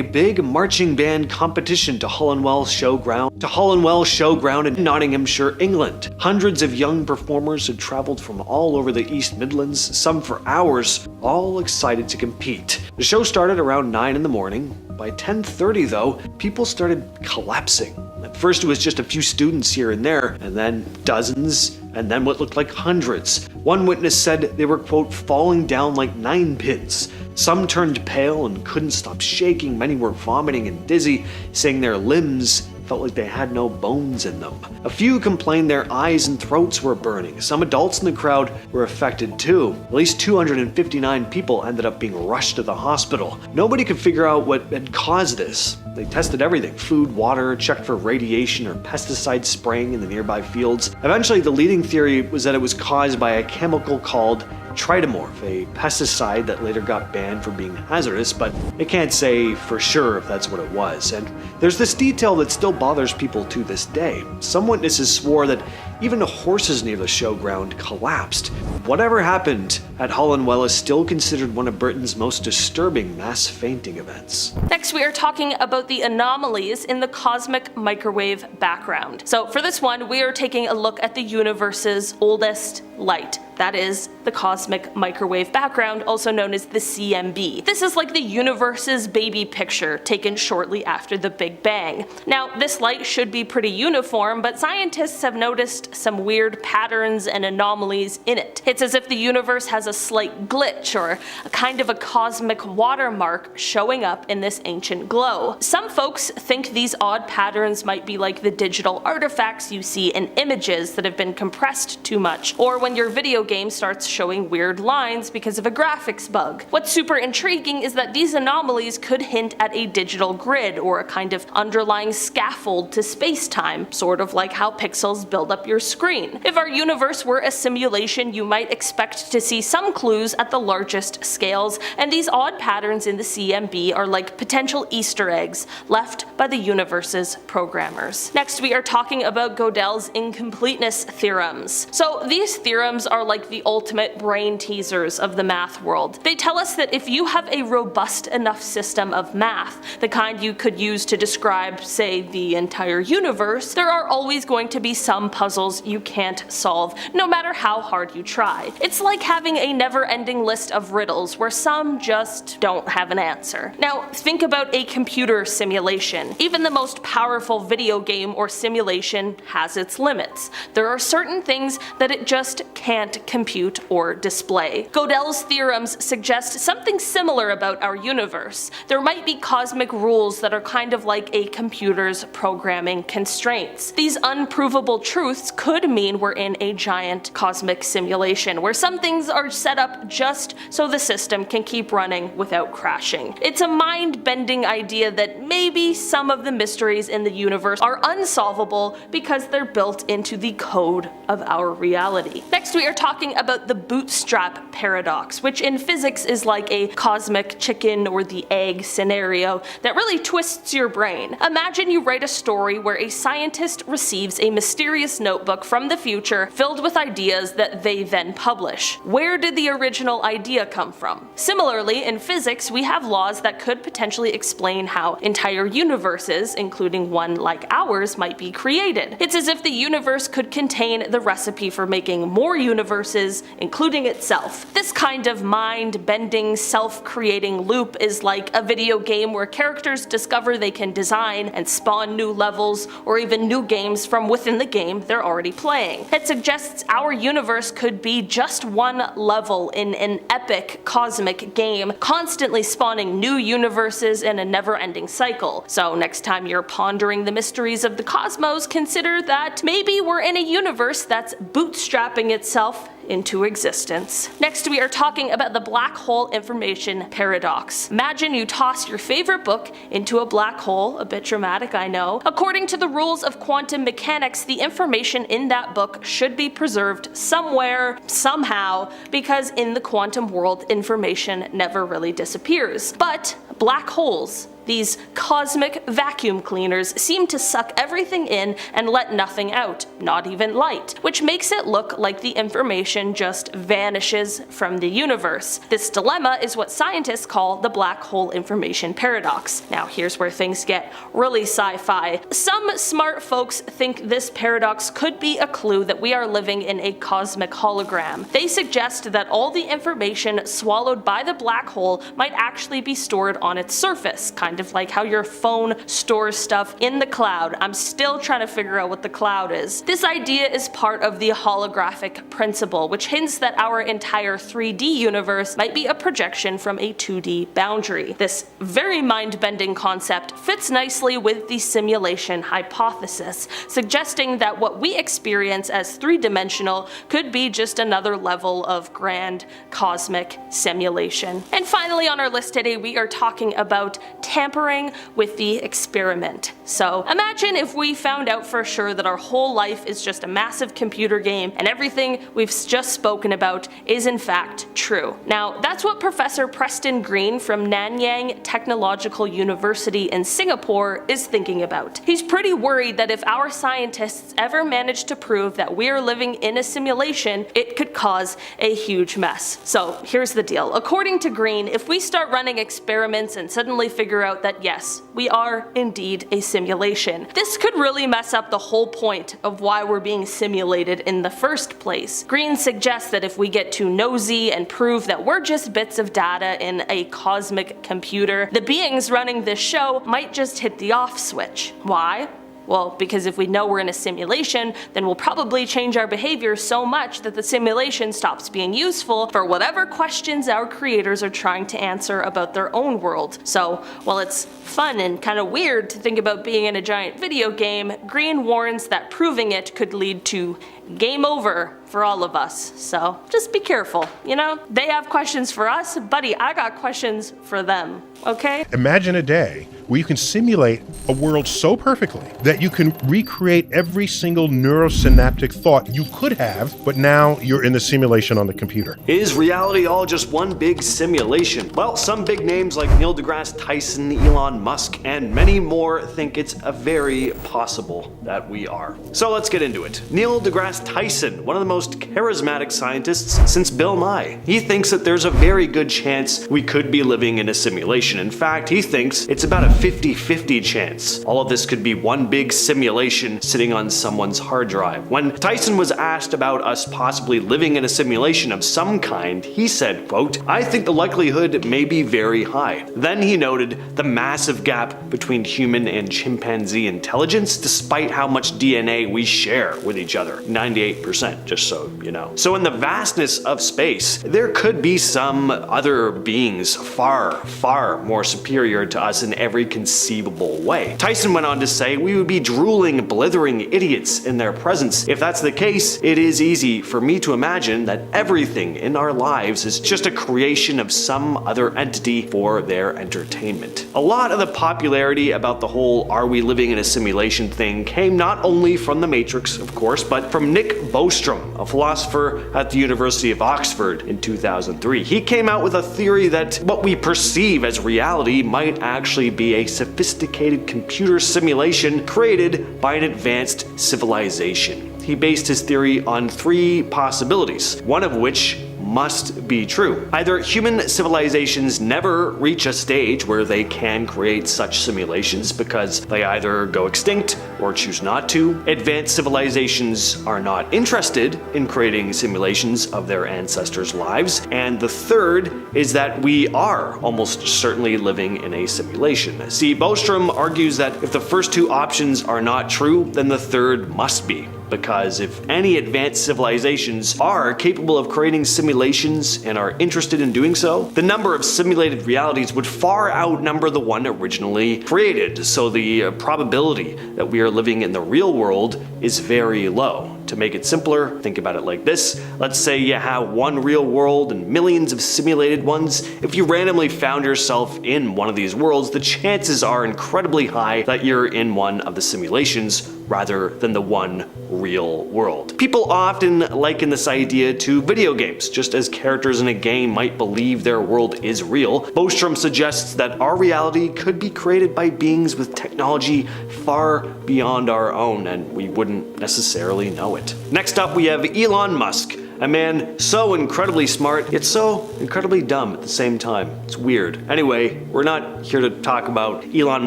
big marching band competition to Hollandwell Showground in Nottinghamshire, England. Hundreds of young performers had traveled from all over the East Midlands, some for hours, all excited to compete. The show started around 9 in the morning. By 10:30 though, people started collapsing. At first it was just a few students here and there, and then dozens, and then what looked like hundreds. One witness said they were, quote, falling down like 9 pins. Some turned pale and couldn't stop shaking. Many were vomiting and dizzy, saying their limbs felt like they had no bones in them. A few complained their eyes and throats were burning. Some adults in the crowd were affected too. At least 259 people ended up being rushed to the hospital. Nobody could figure out what had caused this. They tested everything: food, water, checked for radiation or pesticide spraying in the nearby fields. Eventually, the leading theory was that it was caused by a chemical called tridomorph, a pesticide that later got banned for being hazardous, but they can't say for sure if that's what it was. And there's this detail that still bothers people to this day. Some witnesses swore that even the horses near the showground collapsed. Whatever happened at Hollandwell is still considered one of Britain's most disturbing mass fainting events. Next, we are talking about the anomalies in the cosmic microwave background. So for this one, we are taking a look at the universe's oldest light. That is the cosmic microwave background, also known as the CMB. This is like the universe's baby picture taken shortly after the Big Bang. Now, this light should be pretty uniform, but scientists have noticed some weird patterns and anomalies in it. It's as if the universe has a slight glitch or a kind of a cosmic watermark showing up in this ancient glow. Some folks think these odd patterns might be like the digital artifacts you see in images that have been compressed too much, or when your video game starts showing weird lines because of a graphics bug. What's super intriguing is that these anomalies could hint at a digital grid or a kind of underlying scaffold to space-time, sort of like how pixels build up your screen. If our universe were a simulation, you might expect to see some clues at the largest scales, and these odd patterns in the CMB are like potential Easter eggs left by the universe's programmers. Next, we are talking about Gödel's incompleteness theorems. So these theorems are like the ultimate brain teasers of the math world. They tell us that if you have a robust enough system of math, the kind you could use to describe, say, the entire universe, there are always going to be some puzzles you can't solve, no matter how hard you try. It's like having a never-ending list of riddles where some just don't have an answer. Now, think about a computer simulation. Even the most powerful video game or simulation has its limits. There are certain things that it just can't compute or display. Gödel's theorems suggest something similar about our universe. There might be cosmic rules that are kind of like a computer's programming constraints. These unprovable truths could mean we're in a giant cosmic simulation where some things are set up just so the system can keep running without crashing. It's a mind-bending idea that maybe some of the mysteries in the universe are unsolvable because they're built into the code of our reality. Next, we are talking about the bootstrap paradox, which in physics is like a cosmic chicken or the egg scenario that really twists your brain. Imagine you write a story where a scientist receives a mysterious notebook from the future filled with ideas that they then publish. Where did the original idea come from? Similarly, in physics, we have laws that could potentially explain how entire universes, including one like ours, might be created. It's as if the universe could contain the recipe for making more universes, including itself. This kind of mind-bending, self-creating loop is like a video game where characters discover they can design and spawn new levels or even new games from within the game they're already playing. It suggests our universe could be just one level in an epic cosmic game, constantly spawning new universes in a never-ending cycle. So next time you're pondering the mysteries of the cosmos, consider that maybe we're in a universe that's bootstrapping itself into existence. Next, we are talking about the black hole information paradox. Imagine you toss your favorite book into a black hole, a bit dramatic, I know. According to the rules of quantum mechanics, the information in that book should be preserved somewhere, somehow, because in the quantum world, information never really disappears. But black holes, these cosmic vacuum cleaners, seem to suck everything in and let nothing out, not even light, which makes it look like the information just vanishes from the universe. This dilemma is what scientists call the black hole information paradox. Now here's where things get really sci-fi. Some smart folks think this paradox could be a clue that we are living in a cosmic hologram. They suggest that all the information swallowed by the black hole might actually be stored on its surface, kind of like how your phone stores stuff in the cloud. I'm still trying to figure out what the cloud is. This idea is part of the holographic principle, which hints that our entire 3D universe might be a projection from a 2D boundary. This very mind-bending concept fits nicely with the simulation hypothesis, suggesting that what we experience as three-dimensional could be just another level of grand cosmic simulation. And finally on our list today, we are talking about tampering with the experiment. So imagine if we found out for sure that our whole life is just a massive computer game and everything we've just spoken about is in fact true. Now that's what Professor Preston Green from Nanyang Technological University in Singapore is thinking about. He's pretty worried that if our scientists ever manage to prove that we are living in a simulation, it could cause a huge mess. So here's the deal. According to Green, if we start running experiments and suddenly figure out that yes, we are indeed a simulation, this could really mess up the whole point of why we're being simulated in the first place. Green suggests that if we get too nosy and prove that we're just bits of data in a cosmic computer, the beings running this show might just hit the off switch. Why? Well, because if we know we're in a simulation, then we'll probably change our behavior so much that the simulation stops being useful for whatever questions our creators are trying to answer about their own world. So, while it's fun and kind of weird to think about being in a giant video game, Green warns that proving it could lead to game over for all of us. So just be careful, you know? They have questions for us, buddy, I got questions for them, okay? Imagine a day where you can simulate a world so perfectly that you can recreate every single neurosynaptic thought you could have, but now you're in the simulation on the computer. Is reality all just one big simulation? Well, some big names like Neil deGrasse Tyson, Elon Musk, and many more think it's a very possible that we are. So let's get into it. Neil deGrasse Tyson, one of the most charismatic scientists since Bill Nye. He thinks that there's a very good chance we could be living in a simulation. In fact, he thinks it's about a 50-50 chance. All of this could be one big simulation sitting on someone's hard drive. When Tyson was asked about us possibly living in a simulation of some kind, he said, quote, "I think the likelihood may be very high." Then he noted the massive gap between human and chimpanzee intelligence despite how much DNA we share with each other. 98%, just so you know. So in the vastness of space, there could be some other beings far, far more superior to us in every conceivable way. Tyson went on to say we would be drooling, blithering idiots in their presence. If that's the case, it is easy for me to imagine that everything in our lives is just a creation of some other entity for their entertainment. A lot of the popularity about the whole "are we living in a simulation" thing came not only from The Matrix, of course, but from Nick Bostrom, a philosopher at the University of Oxford in 2003. He came out with a theory that what we perceive as reality might actually be a sophisticated computer simulation created by an advanced civilization. He based his theory on three possibilities, one of which must be true. Either human civilizations never reach a stage where they can create such simulations because they either go extinct or choose not to. Advanced civilizations are not interested in creating simulations of their ancestors' lives. And the third is that we are almost certainly living in a simulation. See, Bostrom argues that if the first two options are not true, then the third must be. Because if any advanced civilizations are capable of creating simulations and are interested in doing so, the number of simulated realities would far outnumber the one originally created. So the probability that we are living in the real world is very low. To make it simpler, think about it like this. Let's say you have one real world and millions of simulated ones. If you randomly found yourself in one of these worlds, the chances are incredibly high that you're in one of the simulations rather than the one real world. People often liken this idea to video games. Just as characters in a game might believe their world is real, Bostrom suggests that our reality could be created by beings with technology far beyond our own, and we wouldn't necessarily know it. Next up, we have Elon Musk, a man so incredibly smart, yet so incredibly dumb at the same time. It's weird. Anyway, we're not here to talk about Elon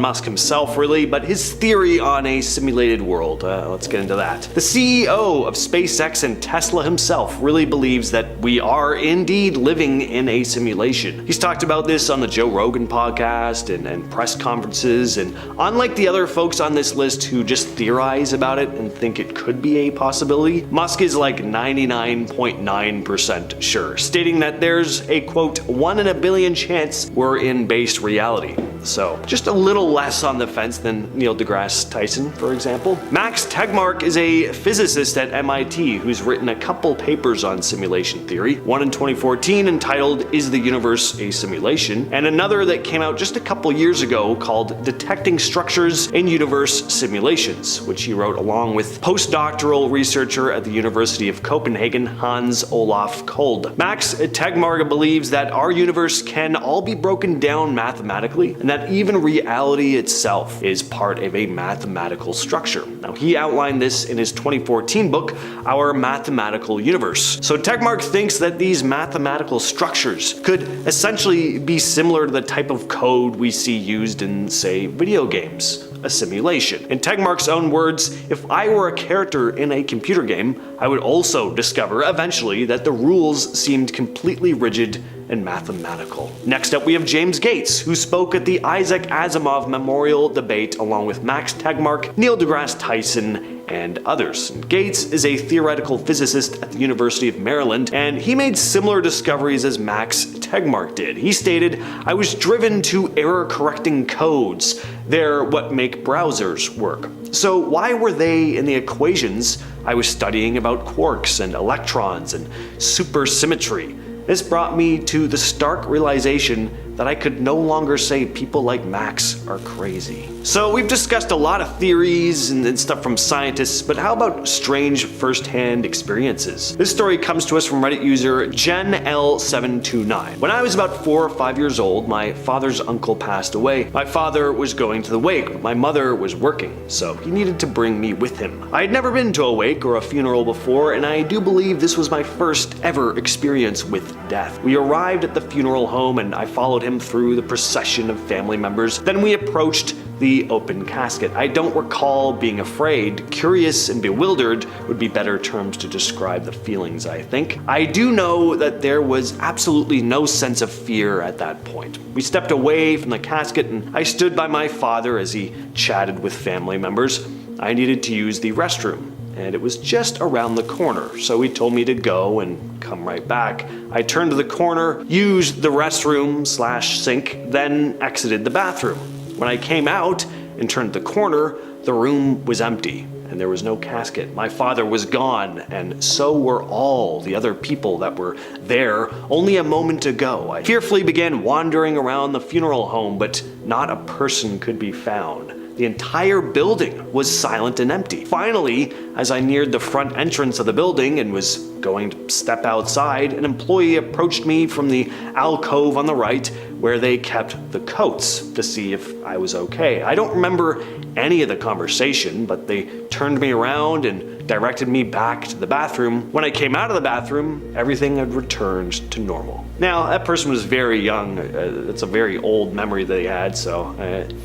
Musk himself really, but his theory on a simulated world. Let's get into that. The CEO of SpaceX and Tesla himself really believes that we are indeed living in a simulation. He's talked about this on the Joe Rogan podcast and press conferences, and unlike the other folks on this list who just theorize about it and think it could be a possibility, Musk is like 99.9% sure, stating that there's a quote 1 in a billion chance we're in base reality. So just a little less on the fence than Neil deGrasse Tyson, for example. Max Tegmark is a physicist at MIT who's written a couple papers on simulation theory, one in 2014 entitled "Is the Universe a Simulation?" and another that came out just a couple years ago called "Detecting Structures in Universe Simulations," which he wrote along with postdoctoral researcher at the University of Copenhagen, Hans Olaf Kold. Max Tegmark believes that our universe can all be broken down mathematically, and that even reality itself is part of a mathematical structure. Now, he outlined this in his 2014 book, Our Mathematical Universe. So Tegmark thinks that these mathematical structures could essentially be similar to the type of code we see used in, say, video games. A simulation. In Tegmark's own words, if I were a character in a computer game, I would also discover eventually that the rules seemed completely rigid and mathematical. Next up, we have James Gates, who spoke at the Isaac Asimov Memorial Debate along with Max Tegmark, Neil deGrasse Tyson, and others. Gates is a theoretical physicist at the University of Maryland, and he made similar discoveries as Max Tegmark did. He stated, "I was driven to error-correcting codes. They're what make browsers work." So why were they in the equations I was studying about quarks and electrons and supersymmetry? This brought me to the stark realization that I could no longer say people like Max are crazy. So we've discussed a lot of theories and stuff from scientists, but how about strange first-hand experiences? This story comes to us from Reddit user JenL729. When I was about 4 or 5 years old, my father's uncle passed away. My father was going to the wake, but my mother was working, so he needed to bring me with him. I had never been to a wake or a funeral before, and I do believe this was my first ever experience with death. We arrived at the funeral home and I followed him through the procession of family members. Then we approached the open casket. I don't recall being afraid. Curious and bewildered would be better terms to describe the feelings, I think. I do know that there was absolutely no sense of fear at that point. We stepped away from the casket and I stood by my father as he chatted with family members. I needed to use the restroom. and it was just around the corner, so he told me to go and come right back. I turned to the corner, used the restroom/sink, then exited the bathroom. When I came out and turned the corner, the room was empty, and there was no casket. My father was gone, and so were all the other people that were there only a moment ago. I fearfully began wandering around the funeral home, but not a person could be found. The entire building was silent and empty. Finally, as I neared the front entrance of the building and was going to step outside, an employee approached me from the alcove on the right where they kept the coats to see if I was okay. I don't remember any of the conversation, but they turned me around and directed me back to the bathroom. When I came out of the bathroom, everything had returned to normal. Now, that person was very young. It's a very old memory they had, so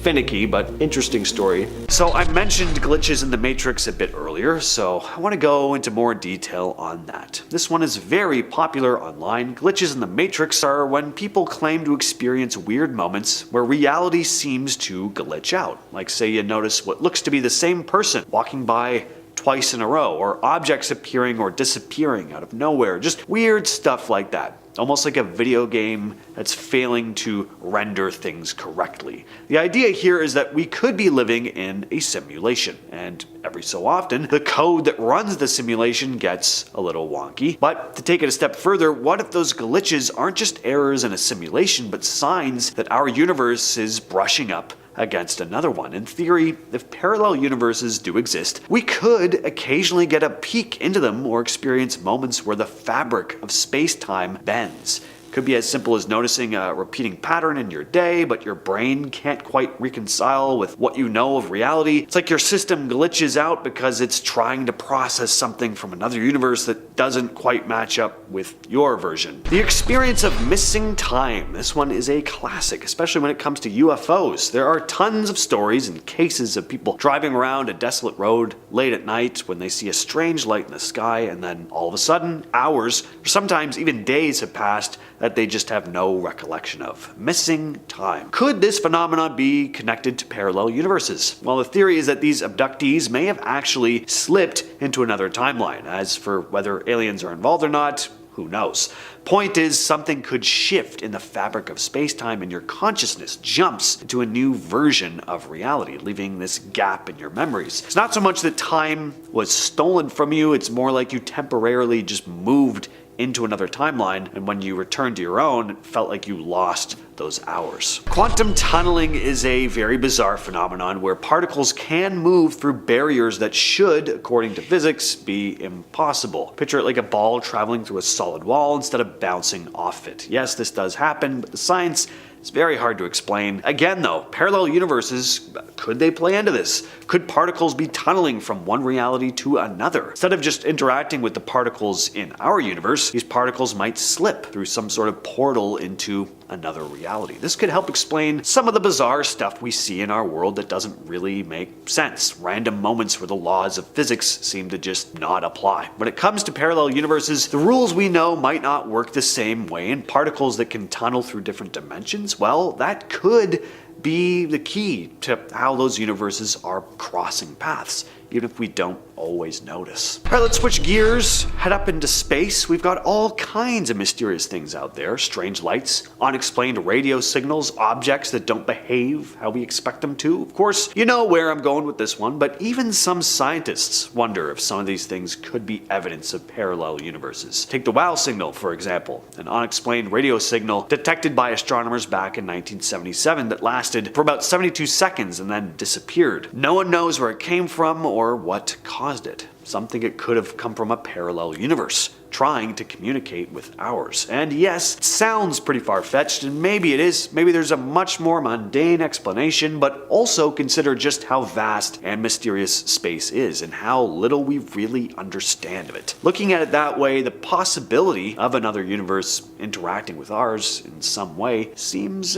finicky, but interesting story. So I mentioned glitches in the Matrix a bit earlier, so I want to go into more detail on that. This one is very popular online. Glitches in the Matrix are when people claim to experience weird moments where reality seems to glitch out. Like say you notice what looks to be the same person walking by twice in a row, or objects appearing or disappearing out of nowhere. Just weird stuff like that. Almost like a video game that's failing to render things correctly. The idea here is that we could be living in a simulation, and every so often, the code that runs the simulation gets a little wonky. But to take it a step further, what if those glitches aren't just errors in a simulation, but signs that our universe is brushing up against another one? In theory, if parallel universes do exist, we could occasionally get a peek into them or experience moments where the fabric of space-time bends. Could be as simple as noticing a repeating pattern in your day, but your brain can't quite reconcile with what you know of reality. It's like your system glitches out because it's trying to process something from another universe that doesn't quite match up with your version. The experience of missing time. This one is a classic, especially when it comes to UFOs. There are tons of stories and cases of people driving around a desolate road late at night when they see a strange light in the sky, and then all of a sudden, hours, or sometimes even days have passed that they just have no recollection of. Missing time. Could this phenomenon be connected to parallel universes? Well, the theory is that these abductees may have actually slipped into another timeline. As for whether aliens are involved or not, who knows? Point is, something could shift in the fabric of space-time and your consciousness jumps into a new version of reality, leaving this gap in your memories. It's not so much that time was stolen from you, it's more like you temporarily just moved into another timeline, and when you returned to your own, it felt like you lost those hours. Quantum tunneling is a very bizarre phenomenon where particles can move through barriers that should, according to physics, be impossible. Picture it like a ball traveling through a solid wall instead of bouncing off it. Yes, this does happen, but the science is very hard to explain. Again though, parallel universes, could they play into this? Could particles be tunneling from one reality to another? Instead of just interacting with the particles in our universe, these particles might slip through some sort of portal into another reality. This could help explain some of the bizarre stuff we see in our world that doesn't really make sense. Random moments where the laws of physics seem to just not apply. When it comes to parallel universes, the rules we know might not work the same way, and particles that can tunnel through different dimensions, well, that could be the key to how those universes are crossing paths, even if we don't always notice. All right, let's switch gears, head up into space. We've got all kinds of mysterious things out there. Strange lights, unexplained radio signals, objects that don't behave how we expect them to. Of course, you know where I'm going with this one, but even some scientists wonder if some of these things could be evidence of parallel universes. Take the WOW signal, for example, an unexplained radio signal detected by astronomers back in 1977 that lasted for about 72 seconds and then disappeared. No one knows where it came from or what caused it. Some think it could have come from a parallel universe, trying to communicate with ours. And yes, it sounds pretty far-fetched, and maybe it is. Maybe there's a much more mundane explanation, but also consider just how vast and mysterious space is, and how little we really understand of it. Looking at it that way, the possibility of another universe interacting with ours in some way seems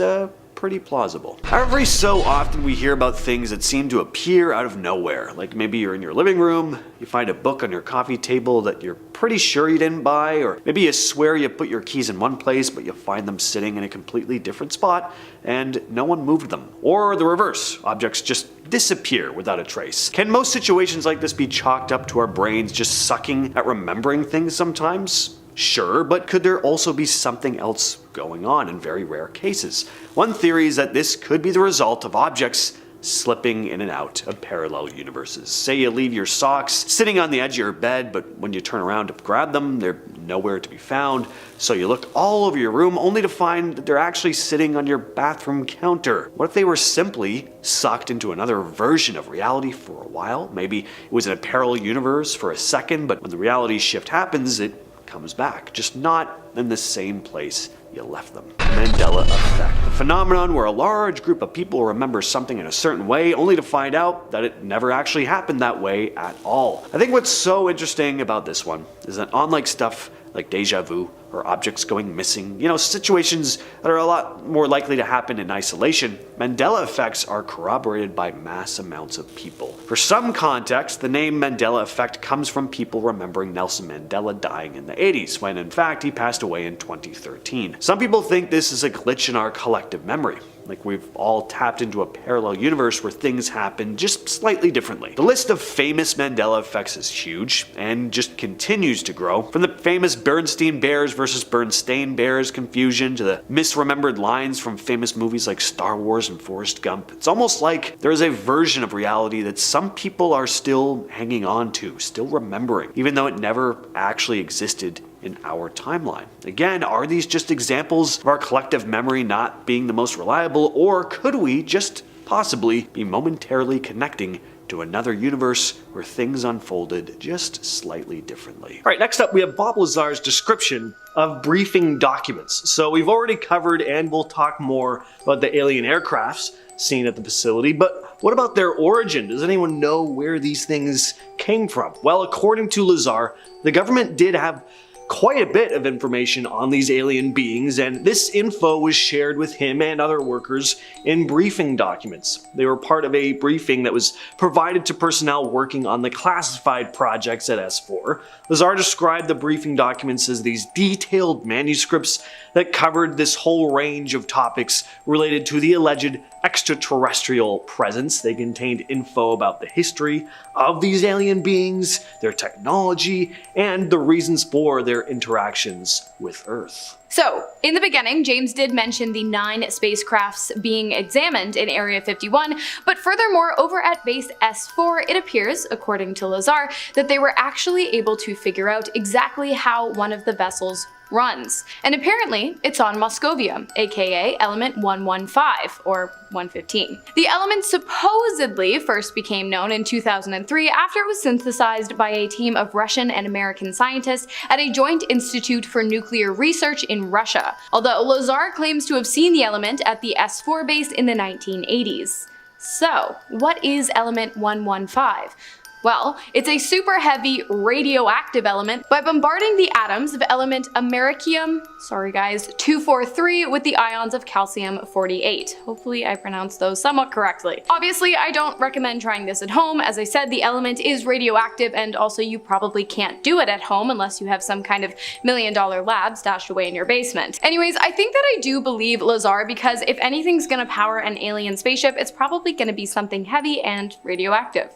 pretty plausible. Every so often we hear about things that seem to appear out of nowhere. Like maybe you're in your living room, you find a book on your coffee table that you're pretty sure you didn't buy, or maybe you swear you put your keys in one place but you find them sitting in a completely different spot and no one moved them. Or the reverse, objects just disappear without a trace. Can most situations like this be chalked up to our brains just sucking at remembering things sometimes? Sure, but could there also be something else going on in very rare cases? One theory is that this could be the result of objects slipping in and out of parallel universes. Say you leave your socks sitting on the edge of your bed, but when you turn around to grab them, they're nowhere to be found. So you look all over your room only to find that they're actually sitting on your bathroom counter. What if they were simply sucked into another version of reality for a while? Maybe it was in a parallel universe for a second, but when the reality shift happens, it comes back, just not in the same place you left them. Mandela effect. The phenomenon where a large group of people remember something in a certain way only to find out that it never actually happened that way at all. I think what's so interesting about this one is that unlike stuff like deja vu or objects going missing, situations that are a lot more likely to happen in isolation, Mandela effects are corroborated by mass amounts of people. For some context, the name Mandela effect comes from people remembering Nelson Mandela dying in the 80s, when in fact he passed away in 2013. Some people think this is a glitch in our collective memory. Like we've all tapped into a parallel universe where things happen just slightly differently. The list of famous Mandela effects is huge and just continues to grow. From the famous Bernstein Bears versus Bernstein Bears confusion to the misremembered lines from famous movies like Star Wars and Forrest Gump. It's almost like there is a version of reality that some people are still hanging on to, still remembering, even though it never actually existed in our timeline. Again, are these just examples of our collective memory not being the most reliable, or could we just possibly be momentarily connecting to another universe where things unfolded just slightly differently? All right, next up we have Bob Lazar's description of briefing documents. So we've already covered, and we'll talk more about the alien aircrafts seen at the facility, but what about their origin? Does anyone know where these things came from? Well, according to Lazar, the government did have quite a bit of information on these alien beings, and this info was shared with him and other workers in briefing documents. They were part of a briefing that was provided to personnel working on the classified projects at S4. Lazar described the briefing documents as these detailed manuscripts that covered this whole range of topics related to the alleged extraterrestrial presence. They contained info about the history of these alien beings, their technology, and the reasons for their interactions with Earth. So, in the beginning, James did mention the 9 spacecrafts being examined in Area 51, but furthermore, over at Base S4, it appears, according to Lazar, that they were actually able to figure out exactly how one of the vessels runs. And apparently, it's on Moscovia, aka element 115, or 115. The element supposedly first became known in 2003 after it was synthesized by a team of Russian and American scientists at a joint institute for nuclear research in Russia, although Lazar claims to have seen the element at the S4 base in the 1980s. So, what is element 115? Well, it's a super heavy radioactive element by bombarding the atoms of element americium, 243 with the ions of calcium 48. Hopefully I pronounced those somewhat correctly. Obviously, I don't recommend trying this at home. As I said, the element is radioactive, and also you probably can't do it at home unless you have some kind of $1 million lab stashed away in your basement. Anyways, I think that I do believe Lazar, because if anything's gonna power an alien spaceship, it's probably gonna be something heavy and radioactive.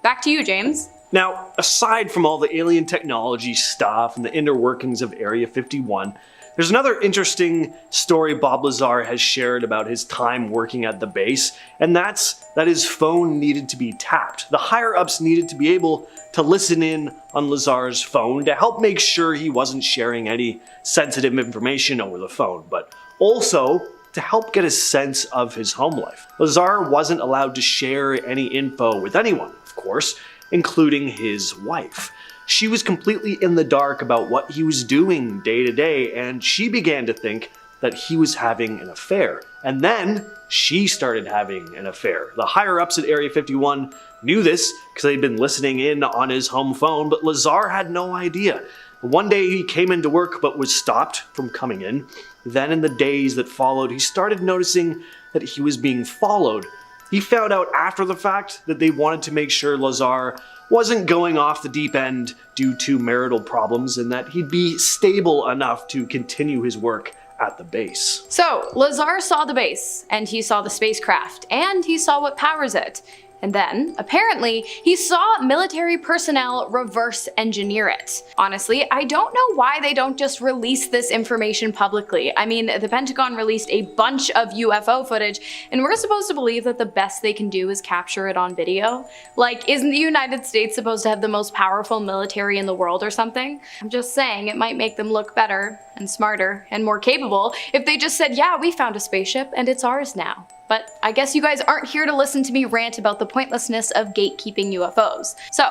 Back to you, James. Now, aside from all the alien technology stuff and the inner workings of Area 51, there's another interesting story Bob Lazar has shared about his time working at the base, and that's that his phone needed to be tapped. The higher-ups needed to be able to listen in on Lazar's phone to help make sure he wasn't sharing any sensitive information over the phone, but also to help get a sense of his home life. Lazar wasn't allowed to share any info with anyone, of course, including his wife. She was completely in the dark about what he was doing day to day, and she began to think that he was having an affair. And then she started having an affair. The higher-ups at Area 51 knew this because they'd been listening in on his home phone, but Lazar had no idea. One day he came into work but was stopped from coming in. Then in the days that followed, he started noticing that he was being followed. He found out after the fact that they wanted to make sure Lazar wasn't going off the deep end due to marital problems and that he'd be stable enough to continue his work at the base. So, Lazar saw the base, and he saw the spacecraft, and he saw what powers it. And then, apparently, he saw military personnel reverse engineer it. Honestly, I don't know why they don't just release this information publicly. I mean, the Pentagon released a bunch of UFO footage, and we're supposed to believe that the best they can do is capture it on video? Like, isn't the United States supposed to have the most powerful military in the world or something? I'm just saying, it might make them look better, and smarter, and more capable if they just said, yeah, we found a spaceship, and it's ours now. But I guess you guys aren't here to listen to me rant about the pointlessness of gatekeeping UFOs. So,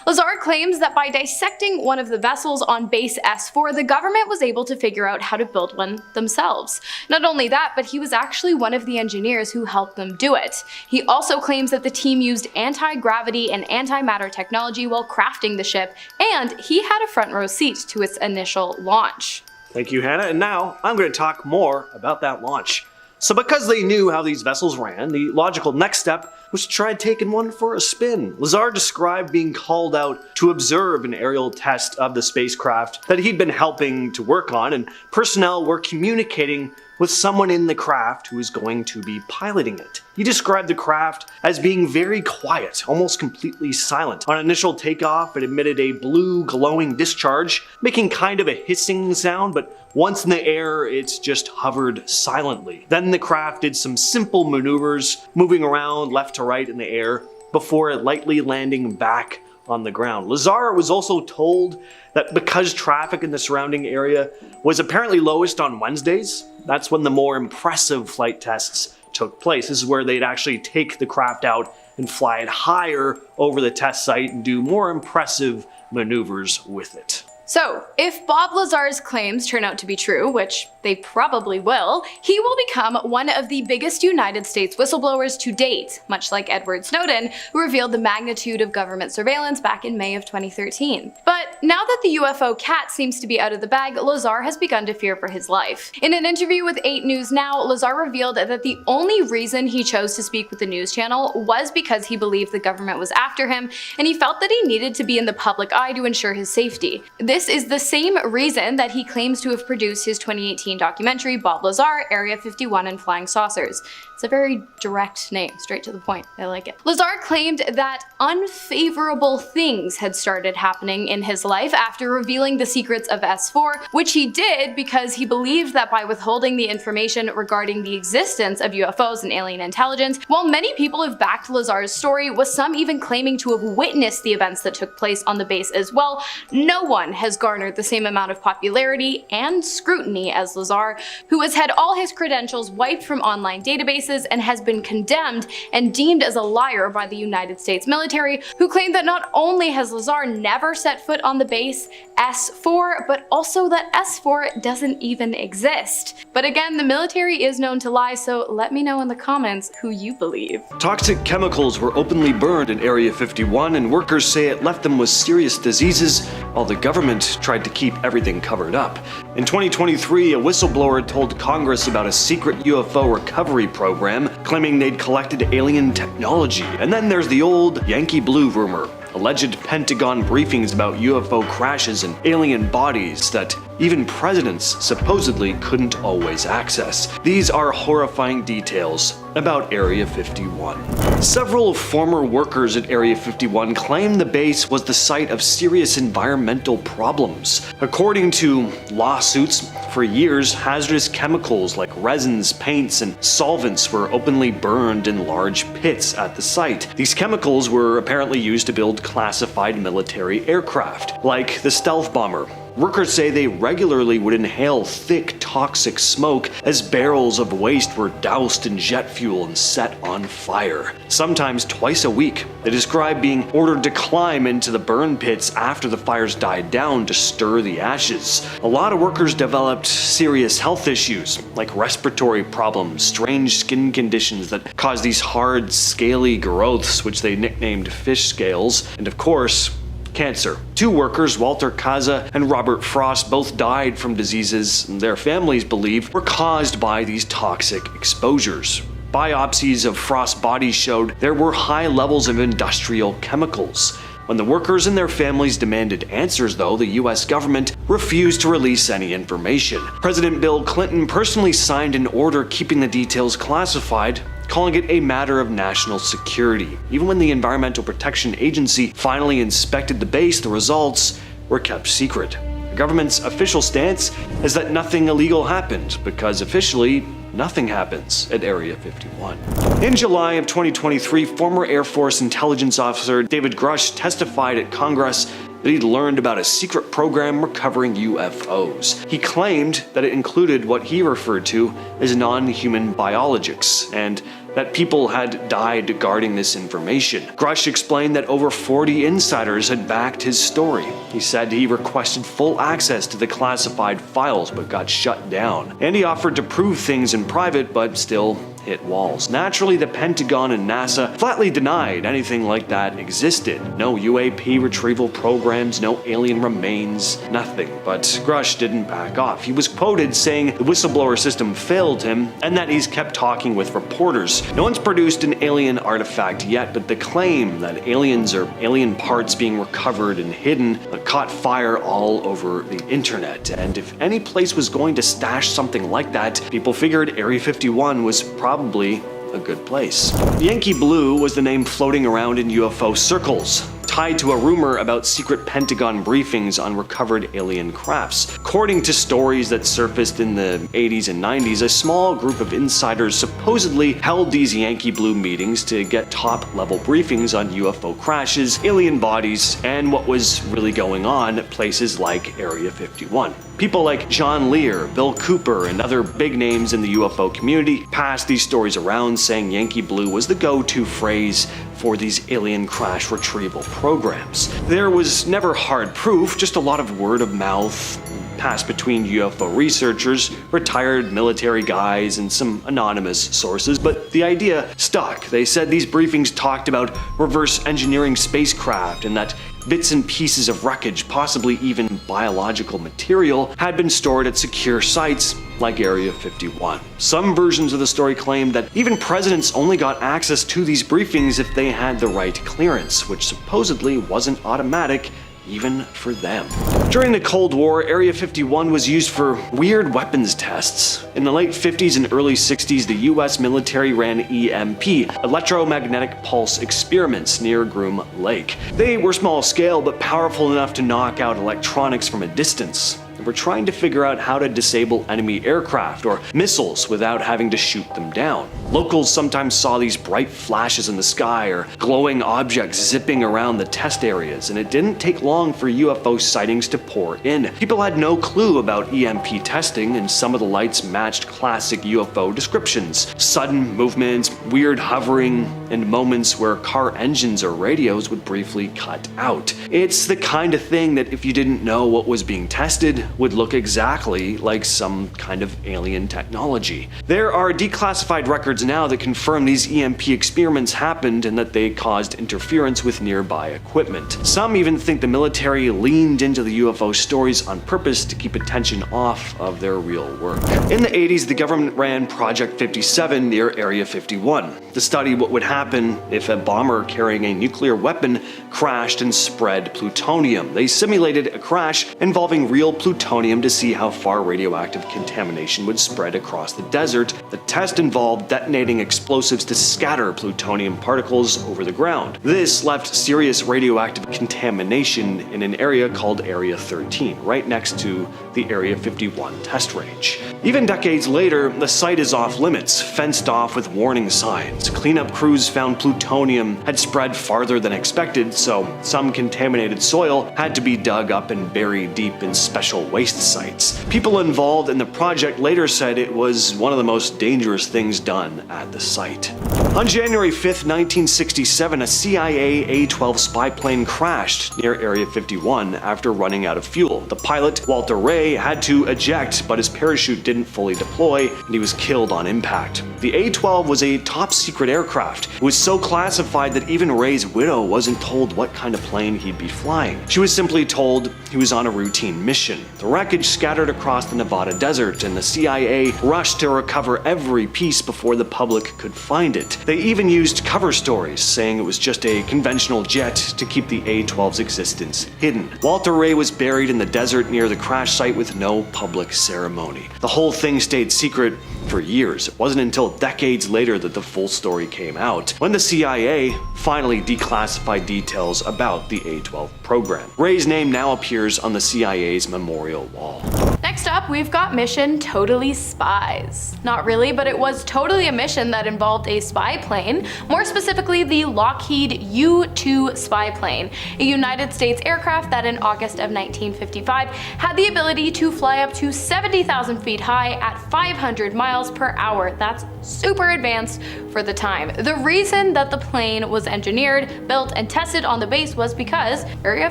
Lazar claims that by dissecting one of the vessels on base S4, the government was able to figure out how to build one themselves. Not only that, but he was actually one of the engineers who helped them do it. He also claims that the team used anti-gravity and antimatter technology while crafting the ship, and he had a front row seat to its initial launch. Thank you, Hannah, and now I'm going to talk more about that launch. So because they knew how these vessels ran, the logical next step was to try taking one for a spin. Lazar described being called out to observe an aerial test of the spacecraft that he'd been helping to work on, and personnel were communicating with someone in the craft who was going to be piloting it. He described the craft as being very quiet, almost completely silent. On initial takeoff, it emitted a blue glowing discharge, making kind of a hissing sound, but once in the air, it just hovered silently. Then the craft did some simple maneuvers, moving around left to right in the air, before it lightly landing back on the ground. Lazar was also told that because traffic in the surrounding area was apparently lowest on Wednesdays, that's when the more impressive flight tests took place. This is where they'd actually take the craft out and fly it higher over the test site and do more impressive maneuvers with it. So, if Bob Lazar's claims turn out to be true, which they probably will, he will become one of the biggest United States whistleblowers to date, much like Edward Snowden, who revealed the magnitude of government surveillance back in May of 2013. But now that the UFO cat seems to be out of the bag, Lazar has begun to fear for his life. In an interview with 8 News Now, Lazar revealed that the only reason he chose to speak with the news channel was because he believed the government was after him, and he felt that he needed to be in the public eye to ensure his safety. This is the same reason that he claims to have produced his 2018 documentary, Bob Lazar, Area 51 and Flying Saucers. It's a very direct name, straight to the point. I like it. Lazar claimed that unfavorable things had started happening in his life after revealing the secrets of S4, which he did because he believed that by withholding the information regarding the existence of UFOs and alien intelligence, while many people have backed Lazar's story, with some even claiming to have witnessed the events that took place on the base as well, no one has garnered the same amount of popularity and scrutiny as Lazar, who has had all his credentials wiped from online databases and has been condemned and deemed as a liar by the United States military, who claimed that not only has Lazar never set foot on the base S4, but also that S4 doesn't even exist. But again, the military is known to lie, so let me know in the comments who you believe. Toxic chemicals were openly burned in Area 51, and workers say it left them with serious diseases, while the government tried to keep everything covered up. In 2023, a whistleblower told Congress about a secret UFO recovery program, claiming they'd collected alien technology. And then there's the old Yankee Blue rumor, alleged Pentagon briefings about UFO crashes and alien bodies that even presidents supposedly couldn't always access. These are horrifying details about Area 51. Several former workers at Area 51 claim the base was the site of serious environmental problems. According to lawsuits, for years, hazardous chemicals like resins, paints, and solvents were openly burned in large pits at the site. These chemicals were apparently used to build classified military aircraft, like the stealth bomber. Workers say they regularly would inhale thick, toxic smoke as barrels of waste were doused in jet fuel and set on fire. Sometimes twice a week. They describe being ordered to climb into the burn pits after the fires died down to stir the ashes. A lot of workers developed serious health issues, like respiratory problems, strange skin conditions that cause these hard, scaly growths, which they nicknamed fish scales, and of course, cancer. 2 workers, Walter Kaza and Robert Frost, both died from diseases their families believe were caused by these toxic exposures. Biopsies of Frost's body showed there were high levels of industrial chemicals. When the workers and their families demanded answers, though, the US government refused to release any information. President Bill Clinton personally signed an order keeping the details classified, calling it a matter of national security. Even when the Environmental Protection Agency finally inspected the base, the results were kept secret. The government's official stance is that nothing illegal happened, because officially, nothing happens at Area 51. In July of 2023, former Air Force intelligence officer David Grush testified at Congress that he'd learned about a secret program recovering UFOs. He claimed that it included what he referred to as non-human biologics, and that people had died guarding this information. Grush explained that over 40 insiders had backed his story. He said he requested full access to the classified files but got shut down. And he offered to prove things in private but still hit walls. Naturally, the Pentagon and NASA flatly denied anything like that existed. No UAP retrieval programs, no alien remains, nothing. But Grush didn't back off. He was quoted saying the whistleblower system failed him and that he's kept talking with reporters. No one's produced an alien artifact yet, but the claim that aliens or alien parts being recovered and hidden caught fire all over the internet. And if any place was going to stash something like that, people figured Area 51 was probably a good place. Yankee Blue was the name floating around in UFO circles, tied to a rumor about secret Pentagon briefings on recovered alien crafts. According to stories that surfaced in the 80s and 90s, a small group of insiders supposedly held these Yankee Blue meetings to get top-level briefings on UFO crashes, alien bodies, and what was really going on at places like Area 51. People like John Lear, Bill Cooper, and other big names in the UFO community passed these stories around, saying Yankee Blue was the go-to phrase for these alien crash retrieval programs. There was never hard proof, just a lot of word of mouth passed between UFO researchers, retired military guys, and some anonymous sources, but the idea stuck. They said these briefings talked about reverse engineering spacecraft and that bits and pieces of wreckage, possibly even biological material, had been stored at secure sites like Area 51. Some versions of the story claimed that even presidents only got access to these briefings if they had the right clearance, which supposedly wasn't automatic even for them. During the Cold War, Area 51 was used for weird weapons tests. In the late 50s and early 60s, the US military ran EMP, electromagnetic pulse experiments, near Groom Lake. They were small scale but powerful enough to knock out electronics from a distance. They were trying to figure out how to disable enemy aircraft or missiles without having to shoot them down. Locals sometimes saw these bright flashes in the sky or glowing objects zipping around the test areas, and it didn't take long for UFO sightings to pour in. People had no clue about EMP testing, and some of the lights matched classic UFO descriptions. Sudden movements, weird hovering, and moments where car engines or radios would briefly cut out. It's the kind of thing that if you didn't know what was being tested, would look exactly like some kind of alien technology. There are declassified records now that confirm these EMP experiments happened and that they caused interference with nearby equipment. Some even think the military leaned into the UFO stories on purpose to keep attention off of their real work. In the 80s, the government ran Project 57 near Area 51 to study what would happen if a bomber carrying a nuclear weapon crashed and spread plutonium. They simulated a crash involving real plutonium to see how far radioactive contamination would spread across the desert. The test involved detonating explosives to scatter plutonium particles over the ground. This left serious radioactive contamination in an area called Area 13, right next to the Area 51 test range. Even decades later, the site is off limits, fenced off with warning signs. Cleanup crews found plutonium had spread farther than expected, so some contaminated soil had to be dug up and buried deep in special waste sites. People involved in the project later said it was one of the most dangerous things done at the site. On January 5th, 1967, a CIA A-12 spy plane crashed near Area 51 after running out of fuel. The pilot, Walter Ray, had to eject, but his parachute didn't fully deploy, and he was killed on impact. The A-12 was a top-secret aircraft. It was so classified that even Ray's widow wasn't told what kind of plane he'd be flying. She was simply told he was on a routine mission. The wreckage scattered across the Nevada desert, and the CIA rushed to recover every piece before the public could find it. They even used cover stories, saying it was just a conventional jet to keep the A-12's existence hidden. Walter Ray was buried in the desert near the crash site with no public ceremony. The whole thing stayed secret for years. It wasn't until decades later that the full story came out, when the CIA finally declassified details about the A-12 program. Ray's name now appears on the CIA's memorial wall. Next up, we've got Mission Totally Spies. Not really, but it was totally a mission that involved a spy plane, more specifically the Lockheed U-2 spy plane, a United States aircraft that in August of 1955 had the ability to fly up to 70,000 feet high at 500 miles per hour. That's super advanced for the time. The reason that the plane was engineered, built, and tested on the base was because Area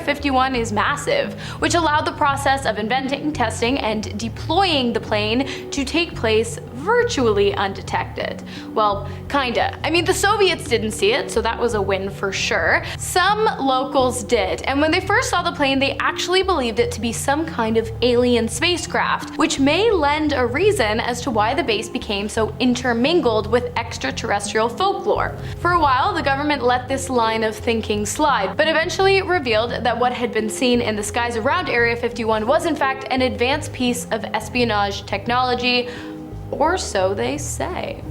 51 is massive, which allowed the process of inventing, testing, and deploying the plane to take place virtually undetected. Well, kinda. I mean, the Soviets didn't see it, so that was a win for sure. Some locals did, and when they first saw the plane, they actually believed it to be some kind of alien spacecraft, which may lend a reason as to why the base became so intermingled with extraterrestrial folklore. For a while, the government let this line of thinking slide, but eventually revealed that what had been seen in the skies around Area 51 was in fact an advanced piece of espionage technology, or so they say.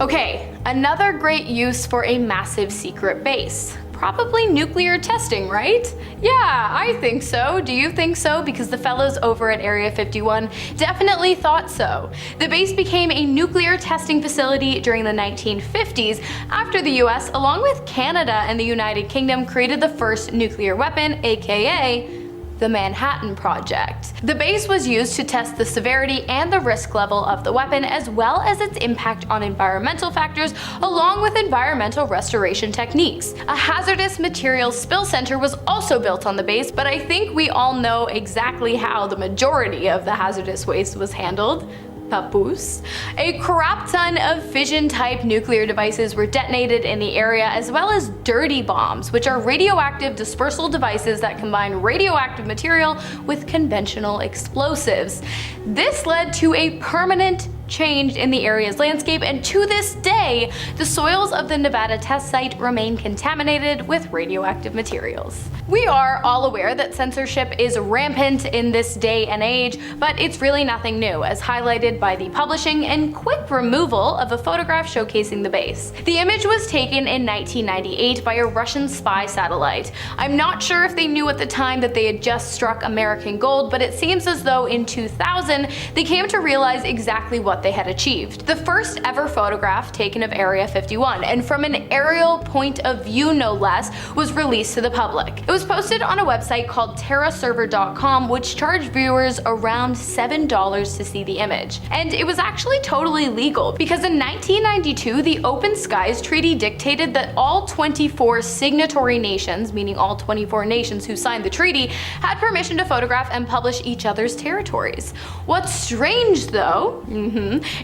Okay, another great use for a massive secret base. Probably nuclear testing, right? Yeah, I think so. Do you think so? Because the fellows over at Area 51 definitely thought so. The base became a nuclear testing facility during the 1950s after the US, along with Canada and the United Kingdom, created the first nuclear weapon, aka the Manhattan Project. The base was used to test the severity and the risk level of the weapon, as well as its impact on environmental factors, along with environmental restoration techniques. A hazardous materials spill center was also built on the base, but I think we all know exactly how the majority of the hazardous waste was handled. Papoose. A crap ton of fission-type nuclear devices were detonated in the area, as well as dirty bombs, which are radioactive dispersal devices that combine radioactive material with conventional explosives. This led to a permanent change in the area's landscape, and to this day, the soils of the Nevada test site remain contaminated with radioactive materials. We are all aware that censorship is rampant in this day and age, but it's really nothing new, as highlighted by the publishing and quick removal of a photograph showcasing the base. The image was taken in 1998 by a Russian spy satellite. I'm not sure if they knew at the time that they had just struck American gold, but it seems as though in 2000 they came to realize exactly what they had achieved. The first ever photograph taken of Area 51, and from an aerial point of view no less, was released to the public. It was posted on a website called terraserver.com, which charged viewers around $7 to see the image. And it was actually totally legal, because in 1992 the Open Skies Treaty dictated that all 24 signatory nations, meaning all 24 nations who signed the treaty, had permission to photograph and publish each other's territories. What's strange though,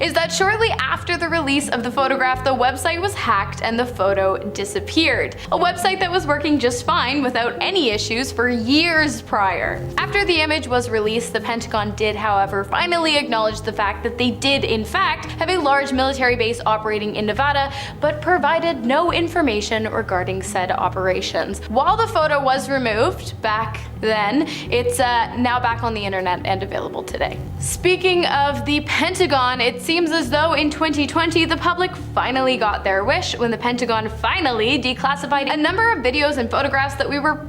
is that shortly after the release of the photograph, the website was hacked and the photo disappeared. A website that was working just fine without any issues for years prior. After the image was released, the Pentagon did, however, finally acknowledge the fact that they did, in fact, have a large military base operating in Nevada, but provided no information regarding said operations. While the photo was removed back then, it's now back on the internet and available today. Speaking of the Pentagon, it seems as though in 2020 the public finally got their wish when the Pentagon finally declassified a number of videos and photographs that we were,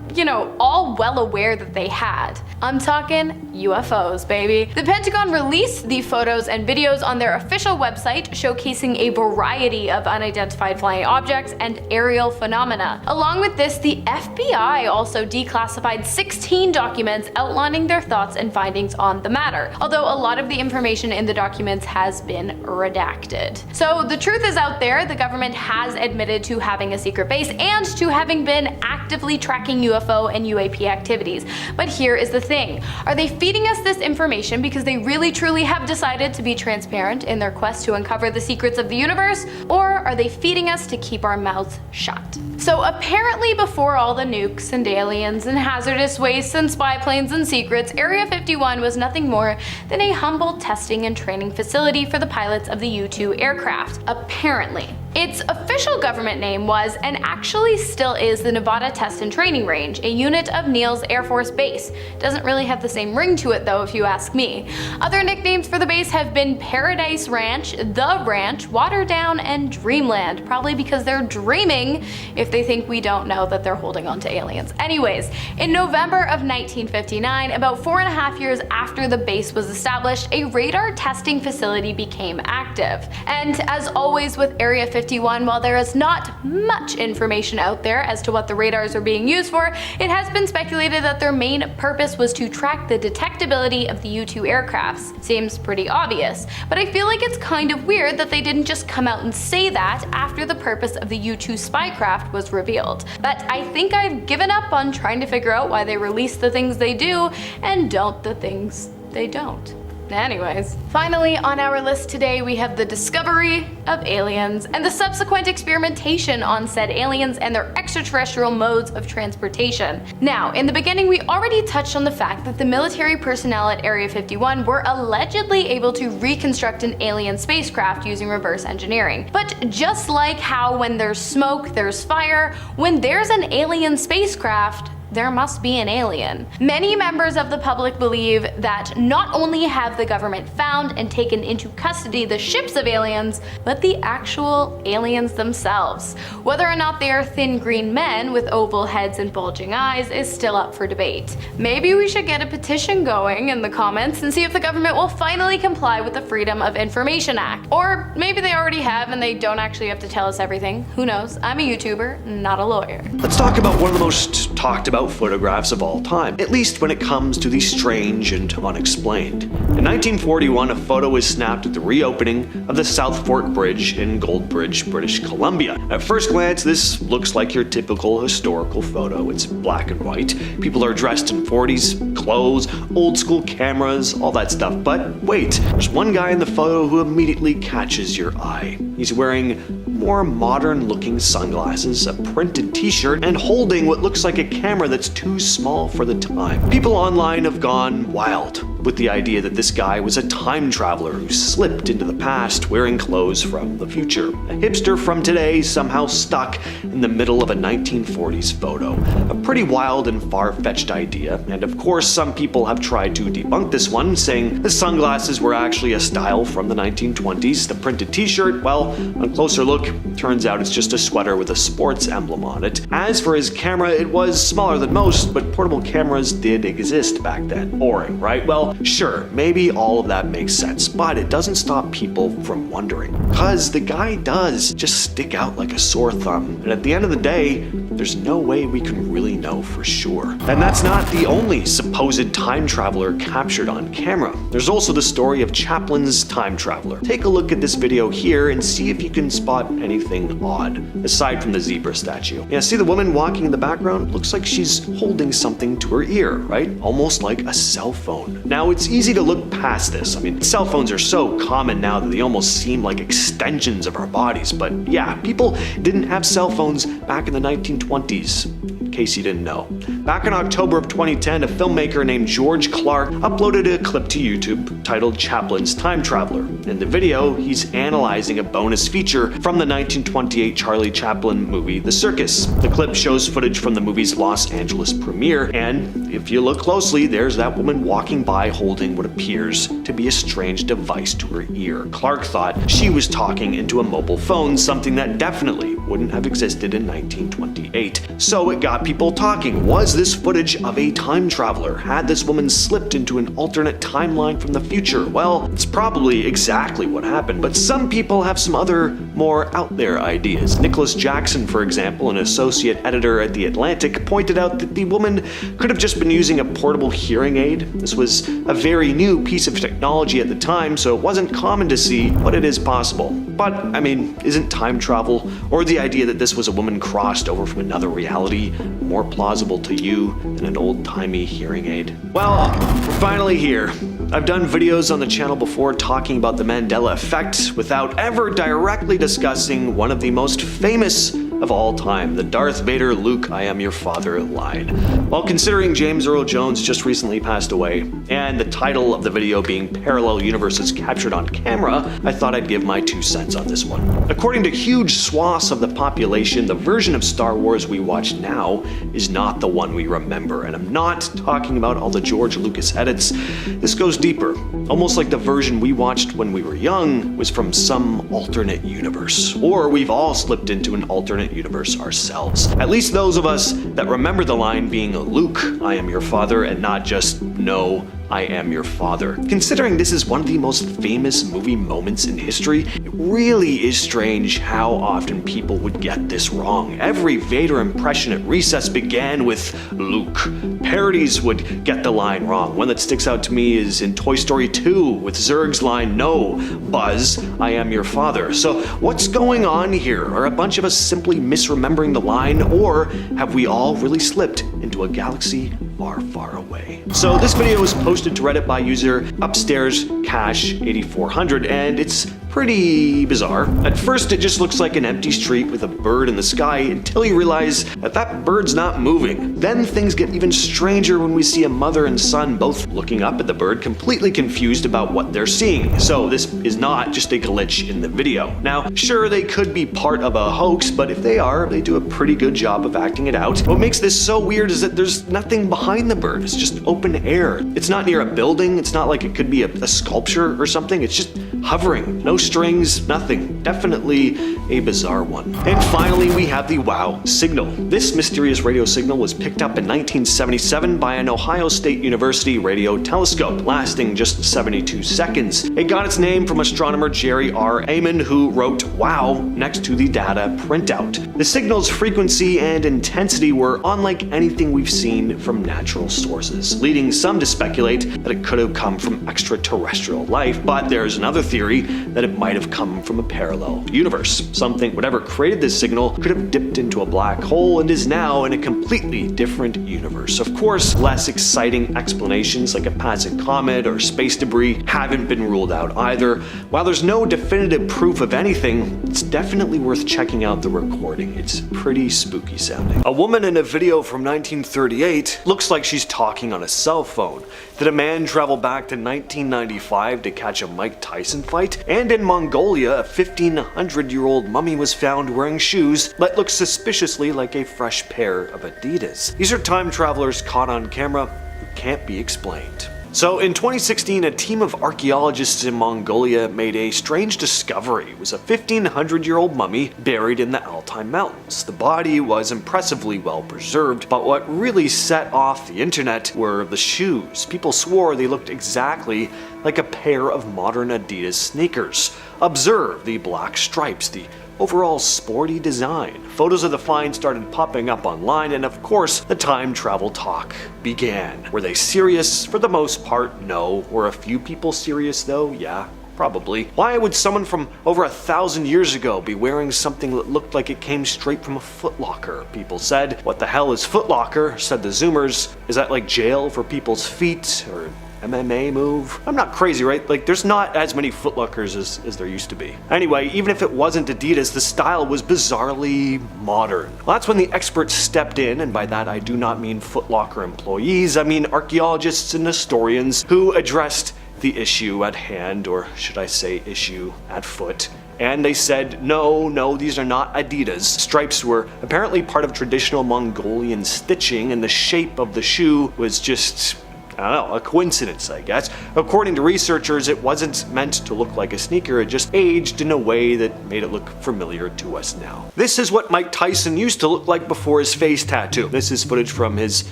all well aware that they had. I'm talking UFOs, baby. The Pentagon released the photos and videos on their official website, showcasing a variety of unidentified flying objects and aerial phenomena. Along with this, the FBI also declassified 16 documents outlining their thoughts and findings on the matter, although a lot of the information in the documents has been redacted. So the truth is out there. The government has admitted to having a secret base and to having been actively tracking UFO and UAP activities. But here is the thing. Are they feeding us this information because they really truly have decided to be transparent in their quest to uncover the secrets of the universe? Or are they feeding us to keep our mouths shut? So apparently before all the nukes and aliens and hazardous waste and spy planes and secrets, Area 51 was nothing more than a humble testing and training facility for the pilots of the U-2 aircraft. Apparently. Its official government name was, and actually still is, the Nevada Test and Training Range, a unit of Neal's Air Force Base. Doesn't really have the same ring to it though, if you ask me. Other nicknames for the base have been Paradise Ranch, The Ranch, Waterdown, and Dreamland, probably because they're dreaming if they think we don't know that they're holding on to aliens. Anyways, in November of 1959, about 4.5 years after the base was established, a radar testing facility became active. And as always with Area 51, while there is not much information out there as to what the radars are being used for, it has been speculated that their main purpose was to track the detectability of the U-2 aircrafts. Seems pretty obvious, but I feel like it's kind of weird that they didn't just come out and say that after the purpose of the U-2 spycraft was revealed. But I think I've given up on trying to figure out why they release the things they do and don't the things they don't. Anyways, finally on our list today we have the discovery of aliens and the subsequent experimentation on said aliens and their extraterrestrial modes of transportation. Now, in the beginning we already touched on the fact that the military personnel at Area 51 were allegedly able to reconstruct an alien spacecraft using reverse engineering. But just like how when there's smoke, there's fire, when there's an alien spacecraft, there must be an alien. Many members of the public believe that not only have the government found and taken into custody the ships of aliens, but the actual aliens themselves. Whether or not they are thin green men with oval heads and bulging eyes is still up for debate. Maybe we should get a petition going in the comments and see if the government will finally comply with the Freedom of Information Act. Or maybe they already have and they don't actually have to tell us everything. Who knows? I'm a YouTuber, not a lawyer. Let's talk about one of the most talked about photographs of all time, at least when it comes to the strange and unexplained. In 1941, a photo was snapped at the reopening of the South Fork Bridge in Goldbridge, British Columbia. At first glance, this looks like your typical historical photo. It's black and white. People are dressed in 40s clothes, old school cameras, all that stuff. But wait, there's one guy in the photo who immediately catches your eye. He's wearing more modern looking sunglasses, a printed t-shirt, and holding what looks like a camera that's too small for the time. People online have gone wild with the idea that this guy was a time traveler who slipped into the past wearing clothes from the future. A hipster from today somehow stuck in the middle of a 1940s photo. A pretty wild and far-fetched idea, and of course some people have tried to debunk this one, saying the sunglasses were actually a style from the 1920s. The printed t-shirt, well, on closer look, turns out it's just a sweater with a sports emblem on it. As for his camera, it was smaller than most, but portable cameras did exist back then. Boring, right? Well, sure, maybe all of that makes sense, but it doesn't stop people from wondering. Cause the guy does just stick out like a sore thumb, and at the end of the day, there's no way we can really know for sure. And that's not the only supposed time traveler captured on camera. There's also the story of Chaplin's time traveler. Take a look at this video here and see if you can spot anything odd, aside from the zebra statue. Yeah, see the woman walking in the background? Looks like she's holding something to her ear, right? Almost like a cell phone. Now, it's easy to look past this. I mean, cell phones are so common now that they almost seem like extensions of our bodies, but yeah, people didn't have cell phones back in the 1920s. In case you didn't know. Back in October of 2010, a filmmaker named George Clark uploaded a clip to YouTube titled Chaplin's Time Traveler. In the video, he's analyzing a bonus feature from the 1928 Charlie Chaplin movie, The Circus. The clip shows footage from the movie's Los Angeles premiere, and if you look closely, there's that woman walking by by holding what appears to be a strange device to her ear. Clark thought she was talking into a mobile phone, something that definitely wouldn't have existed in 1928. So it got people talking. Was this footage of a time traveler? Had this woman slipped into an alternate timeline from the future? Well, it's probably exactly what happened, but some people have some other more out there ideas. Nicholas Jackson, for example, an associate editor at The Atlantic, pointed out that the woman could have just been using a portable hearing aid. This was a very new piece of technology at the time, so it wasn't common to see, but it is possible. But, I mean, isn't time travel, or the idea that this was a woman crossed over from another reality, more plausible to you than an old-timey hearing aid? Well, we're finally here. I've done videos on the channel before talking about the Mandela effect without ever directly discussing one of the most famous of all time, the Darth Vader "Luke, I am your father" line. While considering James Earl Jones just recently passed away, and the title of the video being Parallel Universes Captured on Camera, I thought I'd give my 2 cents on this one. According to huge swaths of the population, the version of Star Wars we watch now is not the one we remember, and I'm not talking about all the George Lucas edits. This goes deeper, almost like the version we watched when we were young was from some alternate universe, or we've all slipped into an alternate universe ourselves. At least those of us that remember the line being "Luke, I am your father," and not just "No, I am your father." Considering this is one of the most famous movie moments in history, it really is strange how often people would get this wrong. Every Vader impression at recess began with "Luke." Parodies would get the line wrong. One that sticks out to me is in Toy Story 2 with Zurg's line, "No, Buzz, I am your father." So what's going on here? Are a bunch of us simply misremembering the line, or have we all really slipped into a galaxy far, far away? So this video was posted to Reddit by user Upstairs Cash 8400, and it's pretty bizarre. At first, it just looks like an empty street with a bird in the sky until you realize that that bird's not moving. Then things get even stranger when we see a mother and son both looking up at the bird, completely confused about what they're seeing. So this is not just a glitch in the video. Now, sure, they could be part of a hoax, but if they are, they do a pretty good job of acting it out. What makes this so weird is that there's nothing behind the bird. It's just open air. It's not near a building. It's not like it could be a sculpture or something. It's just hovering. No strings, nothing. Definitely a bizarre one. And finally, we have the WOW signal. This mysterious radio signal was picked up in 1977 by an Ohio State University radio telescope, lasting just 72 seconds. It got its name from astronomer Jerry R. Amon, who wrote "WOW" next to the data printout. The signal's frequency and intensity were unlike anything we've seen from natural sources, leading some to speculate that it could have come from extraterrestrial life, but there's another theory that it might have come from a parallel universe. Something, whatever created this signal, could have dipped into a black hole and is now in a completely different universe. Of course, less exciting explanations like a passing comet or space debris haven't been ruled out either. While there's no definitive proof of anything, it's definitely worth checking out the recording. It's pretty spooky sounding. A woman in a video from 1938 looks like she's talking on a cell phone. Did a man travel back to 1995 to catch a Mike Tyson fight? And in Mongolia, a 1,500-year-old mummy was found wearing shoes that look suspiciously like a fresh pair of Adidas. These are time travelers caught on camera who can't be explained. So in 2016, a team of archaeologists in Mongolia made a strange discovery. It was a 1,500-year-old mummy buried in the Altai Mountains. The body was impressively well preserved, but what really set off the internet were the shoes. People swore they looked exactly like a pair of modern Adidas sneakers. Observe the black stripes, the overall sporty design. Photos of the find started popping up online, and of course, the time travel talk began. Were they serious? For the most part, no. Were a few people serious though? Yeah. Probably. Why would someone from over 1,000 years ago be wearing something that looked like it came straight from a Foot Locker? People said. What the hell is Foot Locker? Said the Zoomers. Is that like jail for people's feet? Or MMA move? I'm not crazy, right? Like, there's not as many Foot Lockers as there used to be. Anyway, even if it wasn't Adidas, the style was bizarrely modern. Well, that's when the experts stepped in, and by that I do not mean Foot Locker employees, I mean archaeologists and historians who addressed the issue at hand, or should I say issue at foot. And they said, no, these are not Adidas. Stripes were apparently part of traditional Mongolian stitching, and the shape of the shoe was just, I don't know, a coincidence, I guess. According to researchers, it wasn't meant to look like a sneaker, it just aged in a way that made it look familiar to us now. This is what Mike Tyson used to look like before his face tattoo. This is footage from his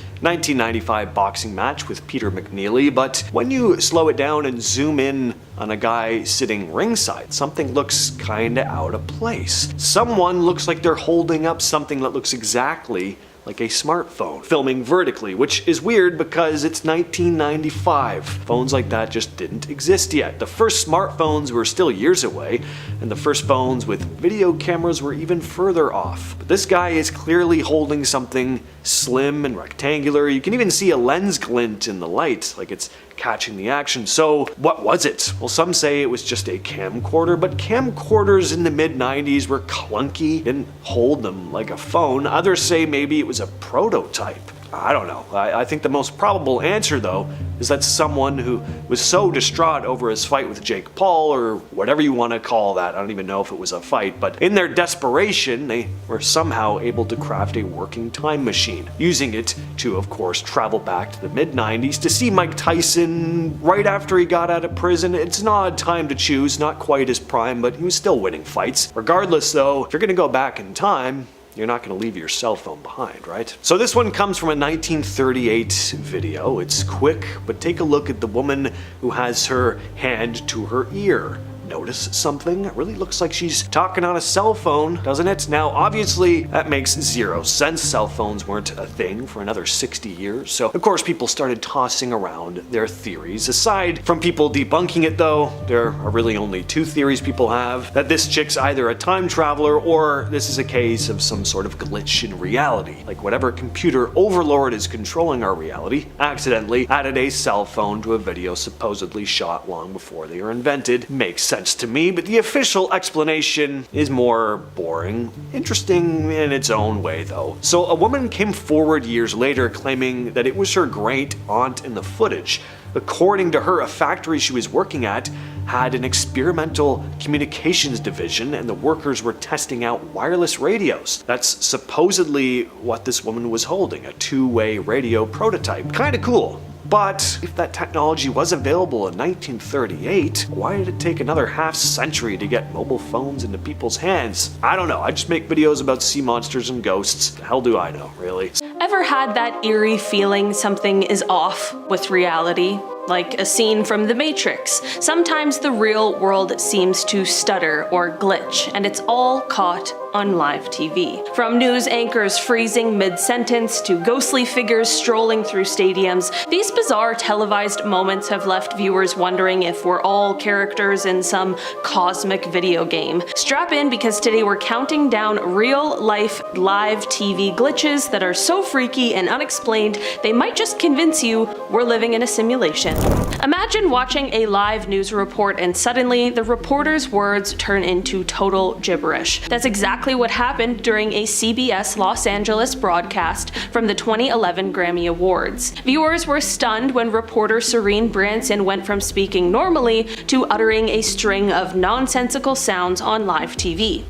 1995 boxing match with Peter McNeely, but when you slow it down and zoom in on a guy sitting ringside, something looks kinda out of place. Someone looks like they're holding up something that looks exactly like a smartphone, filming vertically, which is weird because it's 1995. Phones like that just didn't exist yet. The first smartphones were still years away, and the first phones with video cameras were even further off. But this guy is clearly holding something slim and rectangular. You can even see a lens glint in the light, like it's catching the action. So what was it? Well, some say it was just a camcorder, but camcorders in the mid-90s were clunky, didn't hold them like a phone. Others say maybe it was a prototype. I don't know. I think the most probable answer, though, is that someone who was so distraught over his fight with Jake Paul, or whatever you want to call that, I don't even know if it was a fight, but in their desperation, they were somehow able to craft a working time machine, using it to, of course, travel back to the mid-90s to see Mike Tyson right after he got out of prison. It's an odd time to choose, not quite his prime, but he was still winning fights. Regardless, though, if you're going to go back in time, you're not going to leave your cell phone behind, right? So this one comes from a 1938 video. It's quick, but take a look at the woman who has her hand to her ear. Notice something? It really looks like she's talking on a cell phone, doesn't it? Now, obviously, that makes zero sense. Cell phones weren't a thing for another 60 years, so of course people started tossing around their theories. Aside from people debunking it, though, there are really only two theories people have: that this chick's either a time traveler, or this is a case of some sort of glitch in reality. Like whatever computer overlord is controlling our reality accidentally added a cell phone to a video supposedly shot long before they were invented. Makes sense to me, but the official explanation is more boring. Interesting in its own way, though. So a woman came forward years later claiming that it was her great aunt in the footage. According to her, a factory she was working at had an experimental communications division, and the workers were testing out wireless radios. That's supposedly what this woman was holding, a two-way radio prototype. Kinda cool. But if that technology was available in 1938, why did it take another half century to get mobile phones into people's hands? I don't know. I just make videos about sea monsters and ghosts. The hell do I know, really? Ever had that eerie feeling something is off with reality? Like a scene from The Matrix. Sometimes the real world seems to stutter or glitch, and it's all caught on live TV. From news anchors freezing mid-sentence to ghostly figures strolling through stadiums, these bizarre televised moments have left viewers wondering if we're all characters in some cosmic video game. Strap in, because today we're counting down real-life live TV glitches that are so freaky and unexplained they might just convince you we're living in a simulation. Imagine watching a live news report and suddenly the reporter's words turn into total gibberish. That's exactly what happened during a CBS Los Angeles broadcast from the 2011 Grammy Awards. Viewers were stunned when reporter Serene Branson went from speaking normally to uttering a string of nonsensical sounds on live TV.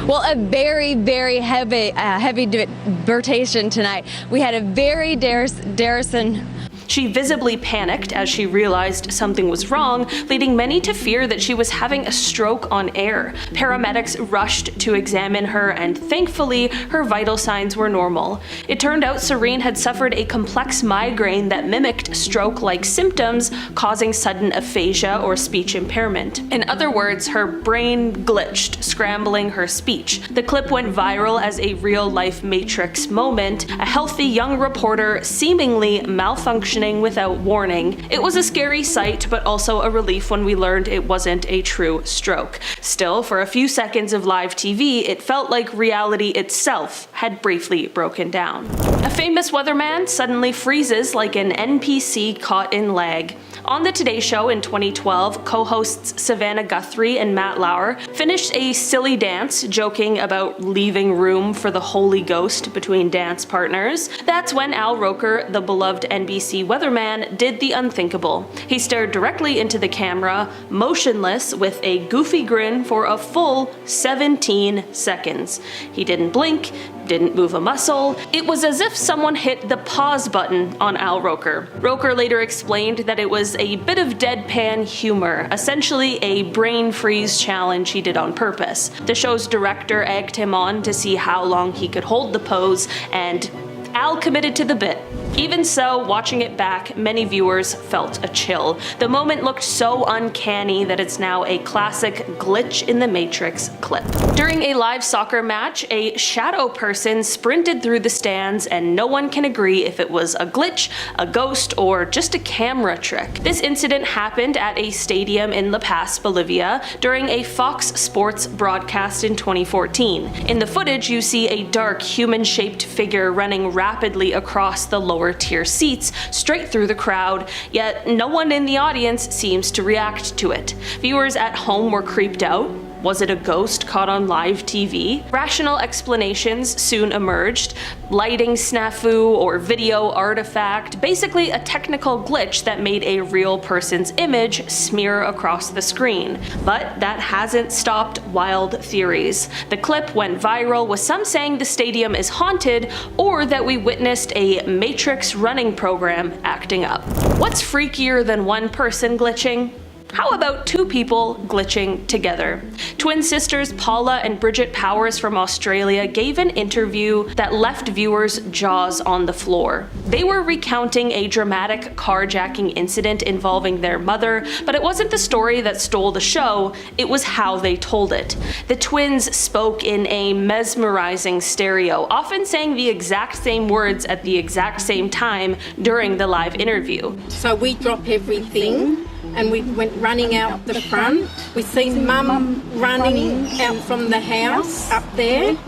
Well, a very, very heavy debatation tonight. We had a very Darrison. She visibly panicked as she realized something was wrong, leading many to fear that she was having a stroke on air. Paramedics rushed to examine her, and thankfully, her vital signs were normal. It turned out Serene had suffered a complex migraine that mimicked stroke-like symptoms, causing sudden aphasia or speech impairment. In other words, her brain glitched, scrambling her speech. The clip went viral as a real-life Matrix moment, a healthy young reporter seemingly malfunctioning without warning. It was a scary sight, but also a relief when we learned it wasn't a true stroke. Still, for a few seconds of live TV, it felt like reality itself had briefly broken down. A famous weatherman suddenly freezes like an NPC caught in lag. On the Today Show in 2012, co-hosts Savannah Guthrie and Matt Lauer finished a silly dance joking about leaving room for the Holy Ghost between dance partners. That's when Al Roker, the beloved NBC weatherman, did the unthinkable. He stared directly into the camera, motionless, with a goofy grin for a full 17 seconds. He didn't blink, didn't move a muscle. It was as if someone hit the pause button on Al Roker. Roker later explained that it was a bit of deadpan humor, essentially a brain freeze challenge he did on purpose. The show's director egged him on to see how long he could hold the pose, and Al committed to the bit. Even so, watching it back, many viewers felt a chill. The moment looked so uncanny that it's now a classic glitch in the Matrix clip. During a live soccer match, a shadow person sprinted through the stands, and no one can agree if it was a glitch, a ghost, or just a camera trick. This incident happened at a stadium in La Paz, Bolivia, during a Fox Sports broadcast in 2014. In the footage, you see a dark, human-shaped figure running rapidly across the lower tier seats straight through the crowd, yet no one in the audience seems to react to it. Viewers at home were creeped out. Was it a ghost caught on live TV? Rational explanations soon emerged. Lighting snafu or video artifact, basically a technical glitch that made a real person's image smear across the screen. But that hasn't stopped wild theories. The clip went viral, with some saying the stadium is haunted or that we witnessed a Matrix running program acting up. What's freakier than one person glitching? How about two people glitching together? Twin sisters Paula and Bridget Powers from Australia gave an interview that left viewers' jaws on the floor. They were recounting a dramatic carjacking incident involving their mother, but it wasn't the story that stole the show, it was how they told it. The twins spoke in a mesmerizing stereo, often saying the exact same words at the exact same time during the live interview. So we drop everything and we went running out the front. We seen Mum running out from the house up there.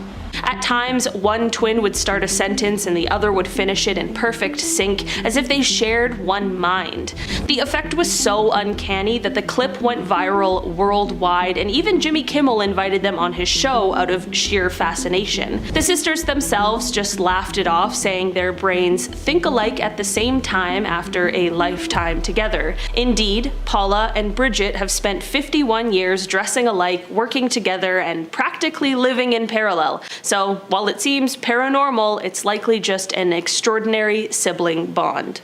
At times, one twin would start a sentence and the other would finish it in perfect sync, as if they shared one mind. The effect was so uncanny that the clip went viral worldwide, and even Jimmy Kimmel invited them on his show out of sheer fascination. The sisters themselves just laughed it off, saying their brains think alike at the same time after a lifetime together. Indeed, Paula and Bridget have spent 51 years dressing alike, working together, and practically living in parallel. So, while it seems paranormal, it's likely just an extraordinary sibling bond.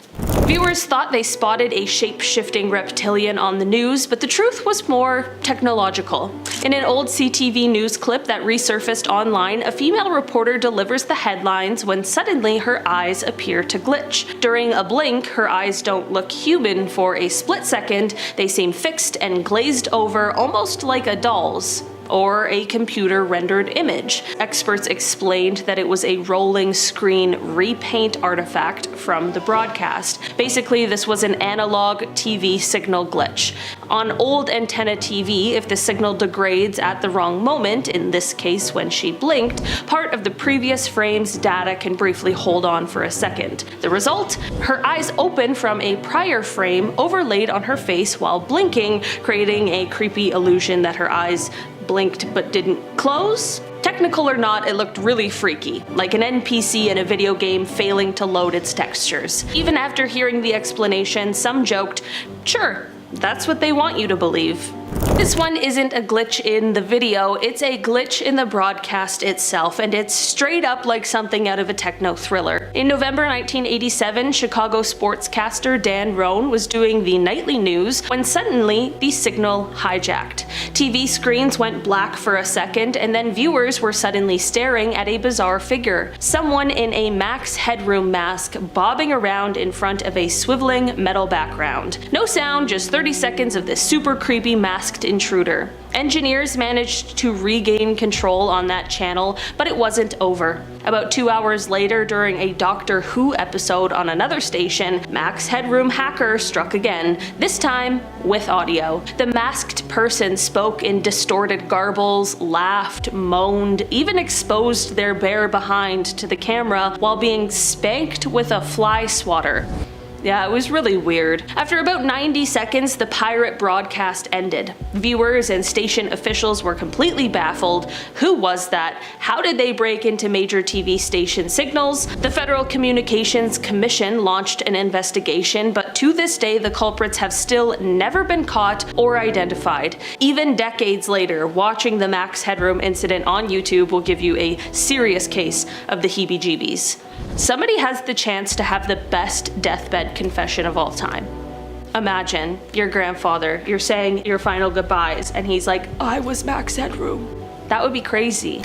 Viewers thought they spotted a shape-shifting reptilian on the news, but the truth was more technological. In an old CTV news clip that resurfaced online, a female reporter delivers the headlines when suddenly her eyes appear to glitch. During a blink, her eyes don't look human for a split second, they seem fixed and glazed over, almost like a doll's, or a computer-rendered image. Experts explained that it was a rolling screen repaint artifact from the broadcast. Basically, this was an analog TV signal glitch. On old antenna TV, if the signal degrades at the wrong moment, in this case when she blinked, part of the previous frame's data can briefly hold on for a second. The result? Her eyes open from a prior frame overlaid on her face while blinking, creating a creepy illusion that her eyes blinked but didn't close? Technical or not, it looked really freaky, like an NPC in a video game failing to load its textures. Even after hearing the explanation, some joked, "Sure, that's what they want you to believe." This one isn't a glitch in the video, it's a glitch in the broadcast itself, and it's straight up like something out of a techno thriller. In November 1987, Chicago sportscaster Dan Roan was doing the nightly news when suddenly the signal hijacked. TV screens went black for a second, and then viewers were suddenly staring at a bizarre figure. Someone in a Max Headroom mask bobbing around in front of a swiveling metal background. No sound, just 30 seconds of this super creepy masked intruder. Engineers managed to regain control on that channel, but it wasn't over. About 2 hours later, during a Doctor Who episode on another station, Max Headroom hacker struck again, this time with audio. The masked person spoke in distorted garbles, laughed, moaned, even exposed their bare behind to the camera while being spanked with a fly swatter. Yeah, it was really weird. After about 90 seconds, the pirate broadcast ended. Viewers and station officials were completely baffled. Who was that? How did they break into major TV station signals? The Federal Communications Commission launched an investigation, but to this day the culprits have still never been caught or identified. Even decades later, watching the Max Headroom incident on YouTube will give you a serious case of the heebie-jeebies. Somebody has the chance to have the best deathbed confession of all time. Imagine your grandfather, you're saying your final goodbyes, and he's like, I was Max Headroom. That would be crazy.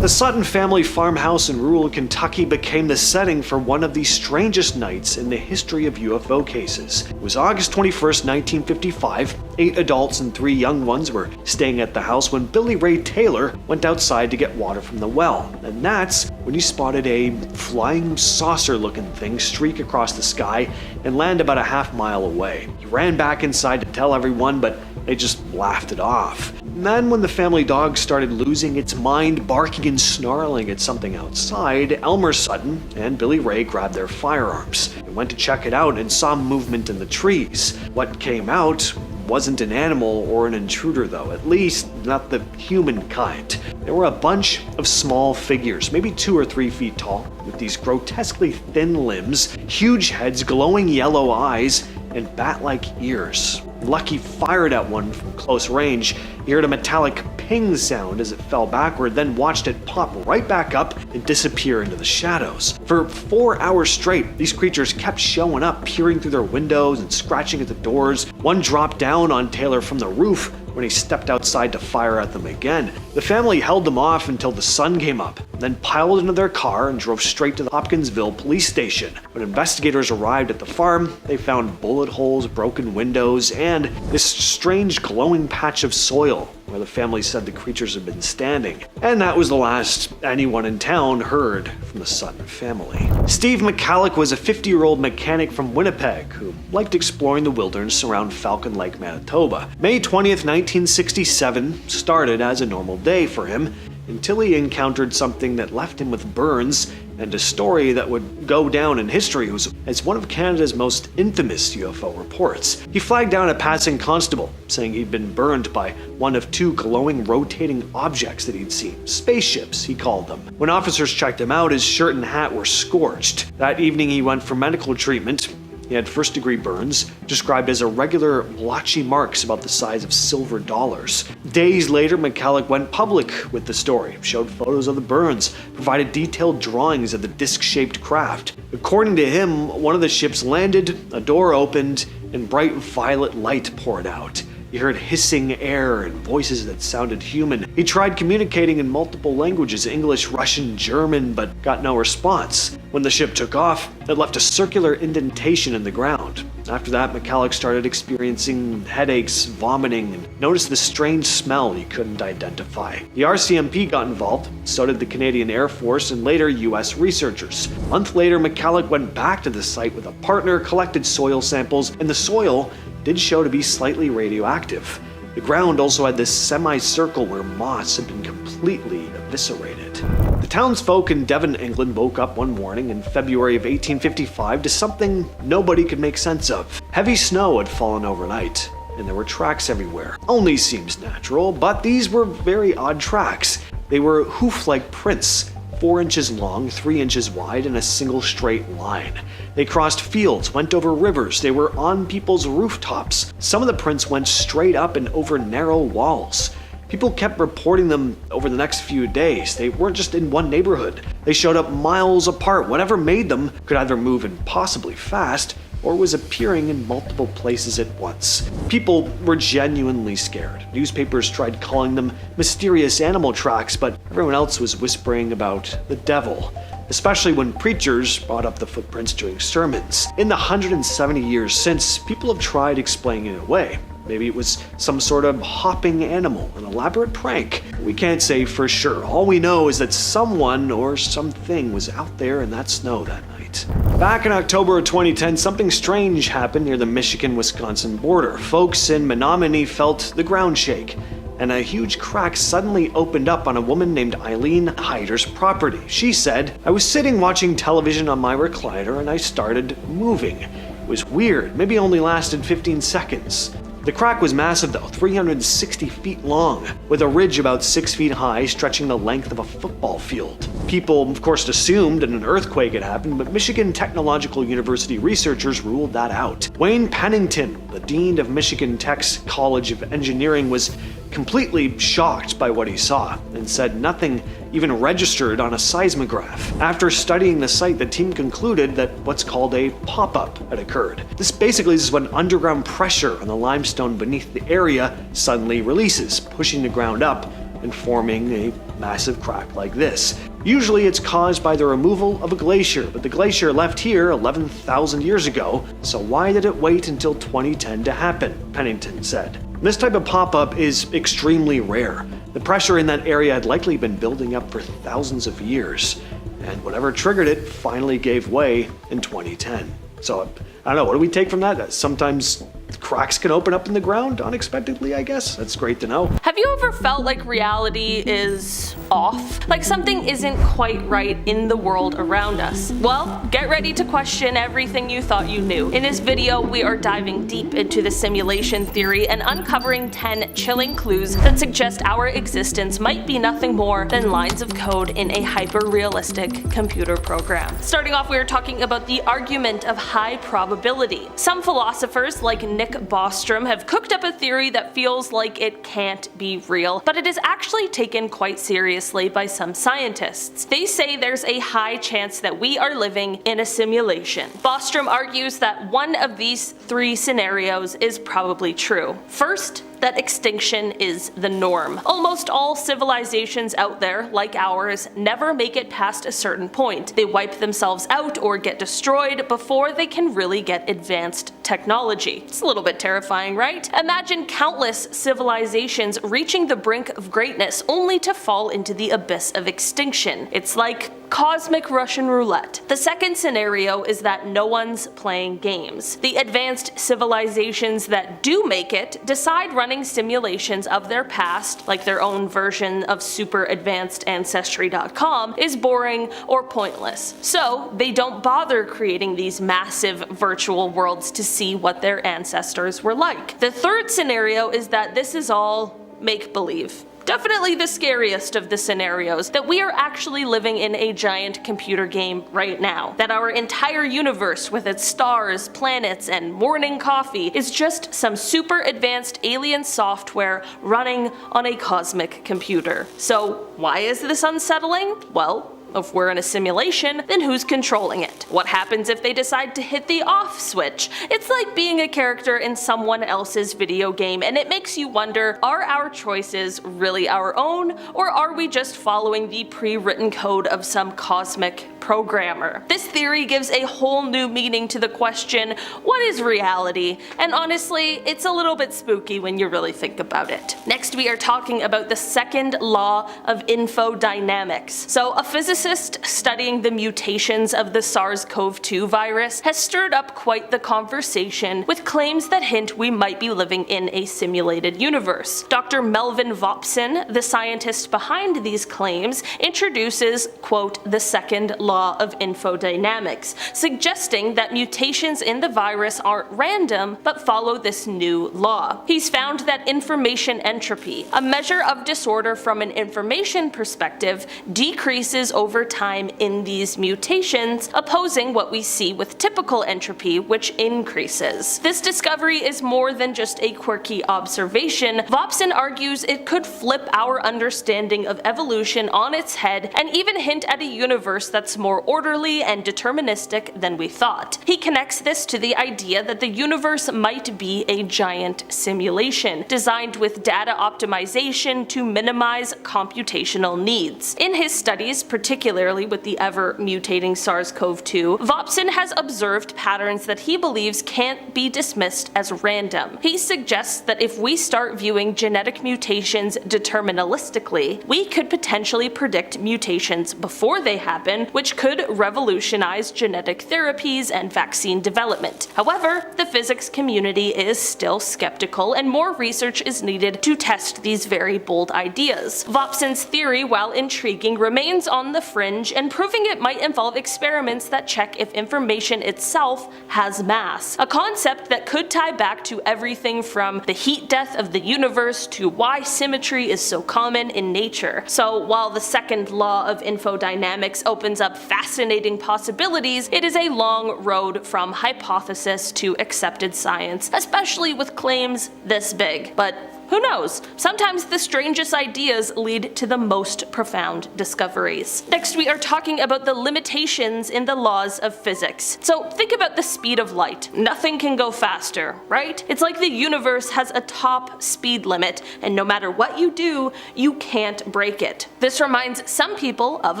The Sutton family farmhouse in rural Kentucky became the setting for one of the strangest nights in the history of UFO cases. It was August 21st, 1955. 8 adults and 3 young ones were staying at the house when Billy Ray Taylor went outside to get water from the well. And that's when he spotted a flying saucer-looking thing streak across the sky and land about a half-mile away. He ran back inside to tell everyone, but they just laughed it off. And then when the family dog started losing its mind, barking and snarling at something outside, Elmer Sutton and Billy Ray grabbed their firearms. They went to check it out and saw movement in the trees. What came out wasn't an animal or an intruder though, at least not the human kind. There were a bunch of small figures, maybe 2 or 3 feet tall, with these grotesquely thin limbs, huge heads, glowing yellow eyes, and bat-like ears. Lucky fired at one from close range. He heard a metallic ping sound as it fell backward, then watched it pop right back up and disappear into the shadows. For 4 hours straight, these creatures kept showing up, peering through their windows and scratching at the doors. One dropped down on Taylor from the roof when he stepped outside to fire at them again. The family held them off until the sun came up, then piled into their car and drove straight to the Hopkinsville police station. When investigators arrived at the farm, they found bullet holes, broken windows, and this strange glowing patch of soil where the family said the creatures had been standing. And that was the last anyone in town heard from the Sutton family. Steve McCalloch was a 50-year-old mechanic from Winnipeg who liked exploring the wilderness around Falcon Lake, Manitoba. May 20th, 1967 started as a normal day for him until he encountered something that left him with burns and a story that would go down in history as one of Canada's most infamous UFO reports. He flagged down a passing constable, saying he'd been burned by one of 2 glowing rotating objects that he'd seen. Spaceships, he called them. When officers checked him out, his shirt and hat were scorched. That evening he went for medical treatment. He had first-degree burns, described as irregular, blotchy marks about the size of silver dollars. Days later, McCalloch went public with the story, showed photos of the burns, provided detailed drawings of the disc-shaped craft. According to him, one of the ships landed, a door opened, and bright violet light poured out. He heard hissing air and voices that sounded human. He tried communicating in multiple languages, English, Russian, German, but got no response. When the ship took off, it left a circular indentation in the ground. After that, McCalloch started experiencing headaches, vomiting, and noticed the strange smell he couldn't identify. The RCMP got involved, so did the Canadian Air Force and later US researchers. A month later, McCalloch went back to the site with a partner, collected soil samples, and the soil did show to be slightly radioactive. The ground also had this semicircle where moss had been completely eviscerated. The townsfolk in Devon, England woke up one morning in February of 1855 to something nobody could make sense of. Heavy snow had fallen overnight, and there were tracks everywhere. Only seems natural, but these were very odd tracks. They were hoof-like prints, 4 inches long, 3 inches wide, in a single straight line. They crossed fields, went over rivers, they were on people's rooftops. Some of the prints went straight up and over narrow walls. People kept reporting them over the next few days. They weren't just in one neighborhood. They showed up miles apart. Whatever made them could either move impossibly fast or was appearing in multiple places at once. People were genuinely scared. Newspapers tried calling them mysterious animal tracks, but everyone else was whispering about the devil, especially when preachers brought up the footprints during sermons. In the 170 years since, people have tried explaining it away. Maybe it was some sort of hopping animal, an elaborate prank. We can't say for sure. All we know is that someone or something was out there in that snow that night. Back in October of 2010, something strange happened near the Michigan-Wisconsin border. Folks in Menominee felt the ground shake, and a huge crack suddenly opened up on a woman named Eileen Hyder's property. She said, "I was sitting watching television on my recliner and I started moving. It was weird, maybe only lasted 15 seconds. The crack was massive though, 360 feet long, with a ridge about 6 feet high stretching the length of a football field. People, of course, assumed that an earthquake had happened, but Michigan Technological University researchers ruled that out. Wayne Pennington, the dean of Michigan Tech's College of Engineering, was completely shocked by what he saw and said nothing even registered on a seismograph. After studying the site, the team concluded that what's called a pop-up had occurred. This basically is when underground pressure on the limestone beneath the area suddenly releases, pushing the ground up and forming a massive crack like this. Usually it's caused by the removal of a glacier, but the glacier left here 11,000 years ago, so why did it wait until 2010 to happen? Pennington said. This type of pop-up is extremely rare. The pressure in that area had likely been building up for thousands of years, and whatever triggered it finally gave way in 2010. So, I don't know, what do we take from that? That sometimes cracks can open up in the ground unexpectedly, I guess? That's great to know. Have you ever felt like reality is off? Like something isn't quite right in the world around us? Well, get ready to question everything you thought you knew. In this video, we are diving deep into the simulation theory and uncovering 10 chilling clues that suggest our existence might be nothing more than lines of code in a hyper-realistic computer program. Starting off, we are talking about the argument of high probability. Some philosophers, like Nick Bostrom, have cooked up a theory that feels like it can't be real, but it is actually taken quite seriously by some scientists. They say there's a high chance that we are living in a simulation. Bostrom argues that one of these 3 scenarios is probably true. First, that extinction is the norm. Almost all civilizations out there, like ours, never make it past a certain point. They wipe themselves out or get destroyed before they can really get advanced technology. It's a little bit terrifying, right? Imagine countless civilizations reaching the brink of greatness only to fall into the abyss of extinction. It's like cosmic Russian roulette. The second scenario is that no one's playing games. The advanced civilizations that do make it decide running simulations of their past, like their own version of super advanced ancestry.com, is boring or pointless. So they don't bother creating these massive virtual worlds to see what their ancestors were like. The third scenario is that this is all make-believe. Definitely the scariest of the scenarios, that we are actually living in a giant computer game right now. That our entire universe with its stars, planets, and morning coffee is just some super advanced alien software running on a cosmic computer. So why is this unsettling? Well, if we're in a simulation, then who's controlling it? What happens if they decide to hit the off switch? It's like being a character in someone else's video game, and it makes you wonder, are our choices really our own, or are we just following the pre-written code of some cosmic programmer? This theory gives a whole new meaning to the question, what is reality? And honestly, it's a little bit spooky when you really think about it. Next, we are talking about the second law of infodynamics. So a physicist studying the mutations of the SARS-CoV-2 virus has stirred up quite the conversation with claims that hint we might be living in a simulated universe. Dr. Melvin Vopson, the scientist behind these claims, introduces, quote, the second law of infodynamics, suggesting that mutations in the virus aren't random but follow this new law. He's found that information entropy, a measure of disorder from an information perspective, decreases over time in these mutations, opposing what we see with typical entropy, which increases. This discovery is more than just a quirky observation. Vopson argues it could flip our understanding of evolution on its head and even hint at a universe that's more orderly and deterministic than we thought. He connects this to the idea that the universe might be a giant simulation, designed with data optimization to minimize computational needs. In his studies, particularly with the ever-mutating SARS-CoV-2, Vopson has observed patterns that he believes can't be dismissed as random. He suggests that if we start viewing genetic mutations deterministically, we could potentially predict mutations before they happen, which could revolutionize genetic therapies and vaccine development. However, the physics community is still skeptical, and more research is needed to test these very bold ideas. Vopson's theory, while intriguing, remains on the fringe, and proving it might involve experiments that check if information itself has mass. A concept that could tie back to everything from the heat death of the universe to why symmetry is so common in nature. So while the second law of infodynamics opens up fascinating possibilities, it is a long road from hypothesis to accepted science, especially with claims this big. But who knows? Sometimes the strangest ideas lead to the most profound discoveries. Next, we are talking about the limitations in the laws of physics. So think about the speed of light. Nothing can go faster, right? It's like the universe has a top speed limit, and no matter what you do, you can't break it. This reminds some people of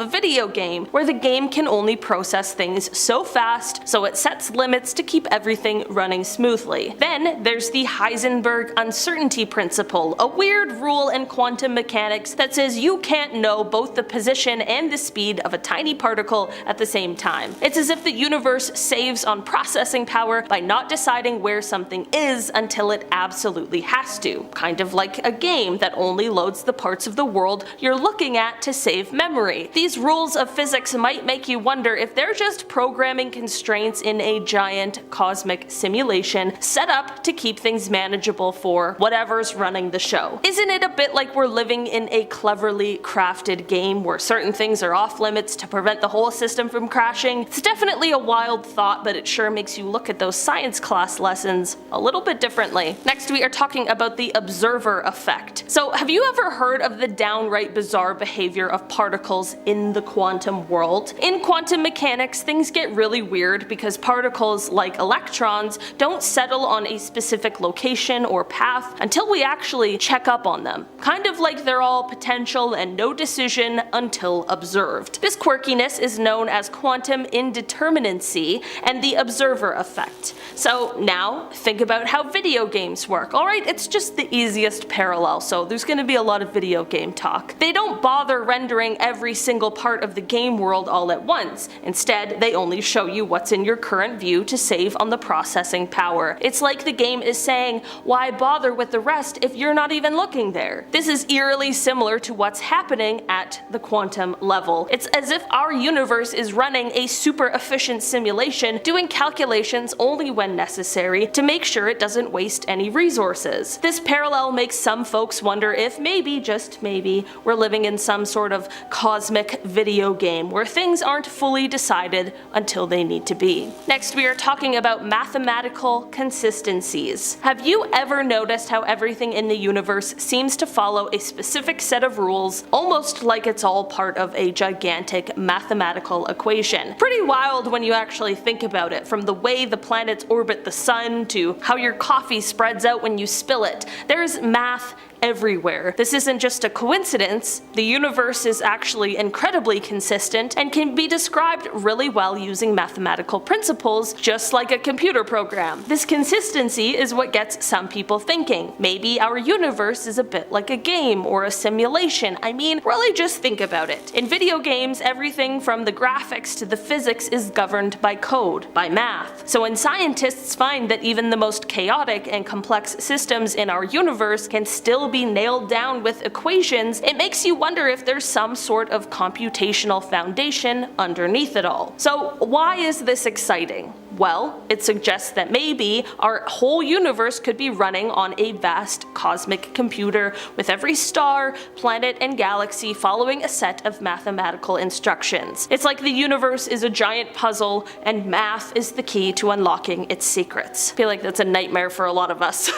a video game, where the game can only process things so fast, so it sets limits to keep everything running smoothly. Then there's the Heisenberg uncertainty principle, a weird rule in quantum mechanics that says you can't know both the position and the speed of a tiny particle at the same time. It's as if the universe saves on processing power by not deciding where something is until it absolutely has to. Kind of like a game that only loads the parts of the world you're looking at to save memory. These rules of physics might make you wonder if they're just programming constraints in a giant cosmic simulation set up to keep things manageable for whatever's running the show. Isn't it a bit like we're living in a cleverly crafted game where certain things are off limits to prevent the whole system from crashing? It's definitely a wild thought, but it sure makes you look at those science class lessons a little bit differently. Next, we are talking about the observer effect. So have you ever heard of the downright bizarre behavior of particles in the quantum world? In quantum mechanics, things get really weird because particles, like electrons, don't settle on a specific location or path until we actually check up on them. Kind of like they're all potential and no decision until observed. This quirkiness is known as quantum indeterminacy and the observer effect. So now think about how video games work. Alright, it's just the easiest parallel, so there's going to be a lot of video game talk. They don't bother rendering every single part of the game world all at once. Instead, they only show you what's in your current view to save on the processing power. It's like the game is saying, why bother with the rest if you're not even looking there? This is eerily similar to what's happening at the quantum level. It's as if our universe is running a super efficient simulation, doing calculations only when necessary to make sure it doesn't waste any resources. This parallel makes some folks wonder if maybe, just maybe, we're living in some sort of cosmic video game where things aren't fully decided until they need to be. Next, we are talking about mathematical consistencies. Have you ever noticed how everything in the universe seems to follow a specific set of rules, almost like it's all part of a gigantic mathematical equation? Pretty wild when you actually think about it, from the way the planets orbit the sun to how your coffee spreads out when you spill it. There's math everywhere. This isn't just a coincidence. The universe is actually incredibly consistent and can be described really well using mathematical principles, just like a computer program. This consistency is what gets some people thinking. Maybe our universe is a bit like a game or a simulation. I mean, really just think about it. In video games, everything from the graphics to the physics is governed by code, by math. So when scientists find that even the most chaotic and complex systems in our universe can still be nailed down with equations, it makes you wonder if there's some sort of computational foundation underneath it all. So why is this exciting? Well, it suggests that maybe our whole universe could be running on a vast cosmic computer with every star, planet, and galaxy following a set of mathematical instructions. It's like the universe is a giant puzzle and math is the key to unlocking its secrets. I feel like that's a nightmare for a lot of us.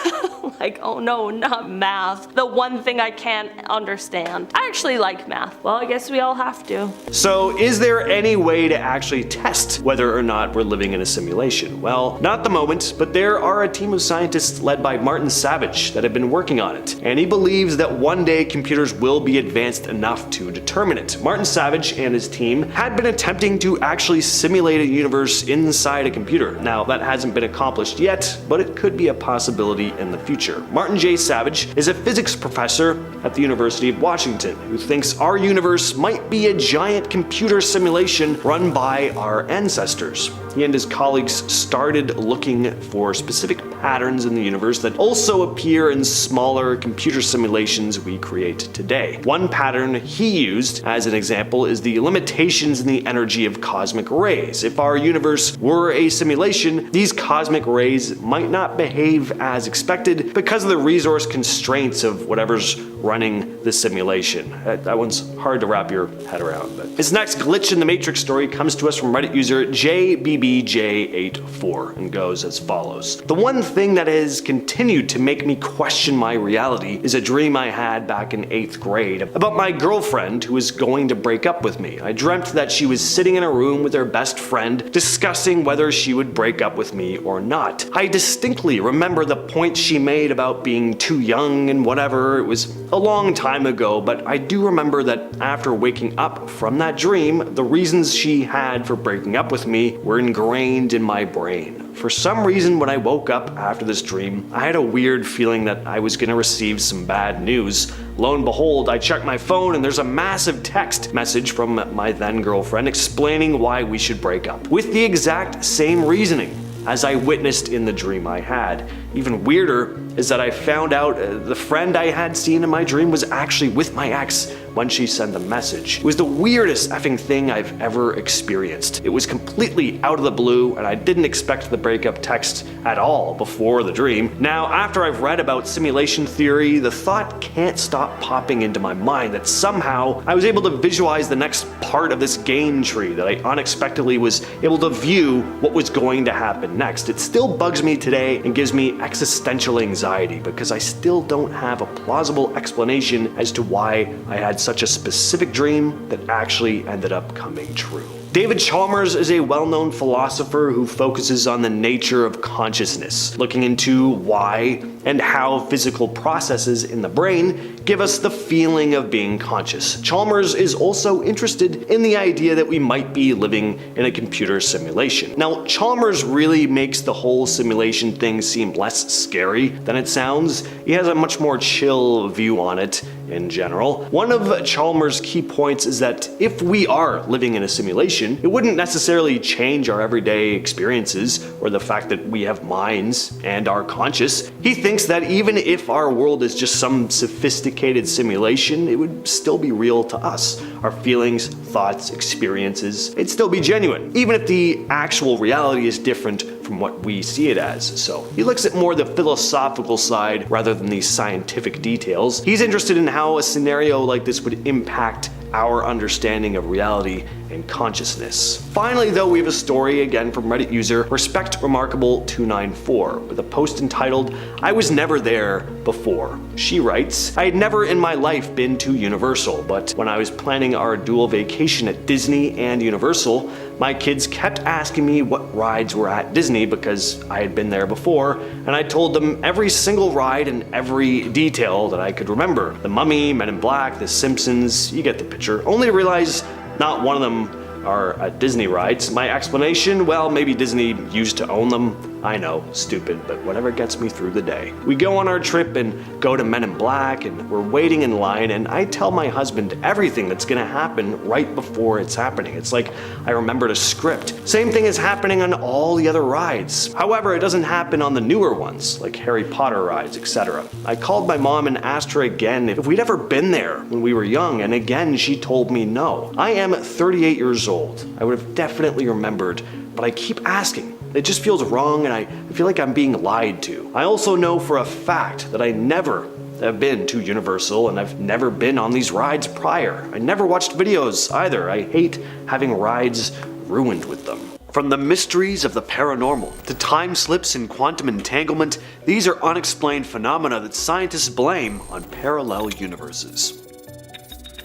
Like, oh no, not math. The one thing I can't understand. I actually like math. Well, I guess we all have to. So is there any way to actually test whether or not we're living in a simulation? Well, not at the moment, but there are a team of scientists led by Martin Savage that have been working on it, and he believes that one day computers will be advanced enough to determine it. Martin Savage and his team had been attempting to actually simulate a universe inside a computer. Now, that hasn't been accomplished yet, but it could be a possibility in the future. Martin J. Savage is a physics professor at the University of Washington who thinks our universe might be a giant computer simulation run by our ancestors. he and his colleagues started looking for specific patterns in the universe that also appear in smaller computer simulations we create today. One pattern he used as an example is the limitations in the energy of cosmic rays. If our universe were a simulation, these cosmic rays might not behave as expected because of the resource constraints of whatever's running the simulation. That one's hard to wrap your head around. But his next glitch in the Matrix story comes to us from Reddit user JBBJ84 and goes as follows. The one thing that has continued to make me question my reality is a dream I had back in 8th grade about my girlfriend who was going to break up with me. I dreamt that she was sitting in a room with her best friend discussing whether she would break up with me or not. I distinctly remember the point she made about being too young and whatever. It was a long time ago, but I do remember that after waking up from that dream, the reasons she had for breaking up with me were ingrained in my brain. For some reason, when I woke up after this dream, I had a weird feeling that I was gonna receive some bad news. Lo and behold, I checked my phone and there's a massive text message from my then girlfriend explaining why we should break up, with the exact same reasoning as I witnessed in the dream I had. Even weirder is that I found out the friend I had seen in my dream was actually with my ex when she sent the message. It was the weirdest effing thing I've ever experienced. It was completely out of the blue and I didn't expect the breakup text at all before the dream. Now, after I've read about simulation theory, the thought can't stop popping into my mind that somehow I was able to visualize the next part of this game tree, that I unexpectedly was able to view what was going to happen next. It still bugs me today and gives me existential anxiety because I still don't have a plausible explanation as to why I had such a specific dream that actually ended up coming true. David Chalmers is a well-known philosopher who focuses on the nature of consciousness, looking into why and how physical processes in the brain give us the feeling of being conscious. Chalmers is also interested in the idea that we might be living in a computer simulation. Now, Chalmers really makes the whole simulation thing seem less scary than it sounds. He has a much more chill view on it in general. One of Chalmers' key points is that if we are living in a simulation, it wouldn't necessarily change our everyday experiences or the fact that we have minds and are conscious. He thinks that even if our world is just some sophisticated simulation, it would still be real to us. Our feelings, thoughts, experiences, it'd still be genuine, even if the actual reality is different from what we see it as. So he looks at more the philosophical side rather than the scientific details. He's interested in how a scenario like this would impact our understanding of reality and consciousness. Finally, though, we have a story again from Reddit user RespectRemarkable294 with a post entitled, "I was never there before." She writes, "I had never in my life been to Universal, but when I was planning our dual vacation at Disney and Universal, my kids kept asking me what rides were at Disney because I had been there before, and I told them every single ride and every detail that I could remember. The Mummy, Men in Black, The Simpsons, you get the picture, only to realize not one of them are at Disney rides. My explanation, well, maybe Disney used to own them. I know, stupid, but whatever gets me through the day. We go on our trip and go to Men in Black, and we're waiting in line, and I tell my husband everything that's gonna happen right before it's happening. It's like I remembered a script. Same thing is happening on all the other rides. However, it doesn't happen on the newer ones, like Harry Potter rides, etc. I called my mom and asked her again if we'd ever been there when we were young, and again she told me no. I am 38 years old. I would have definitely remembered, but I keep asking. It just feels wrong and I feel like I'm being lied to. I also know for a fact that I never have been to Universal and I've never been on these rides prior. I never watched videos either. I hate having rides ruined with them. From the mysteries of the paranormal to time slips and quantum entanglement, these are unexplained phenomena that scientists blame on parallel universes.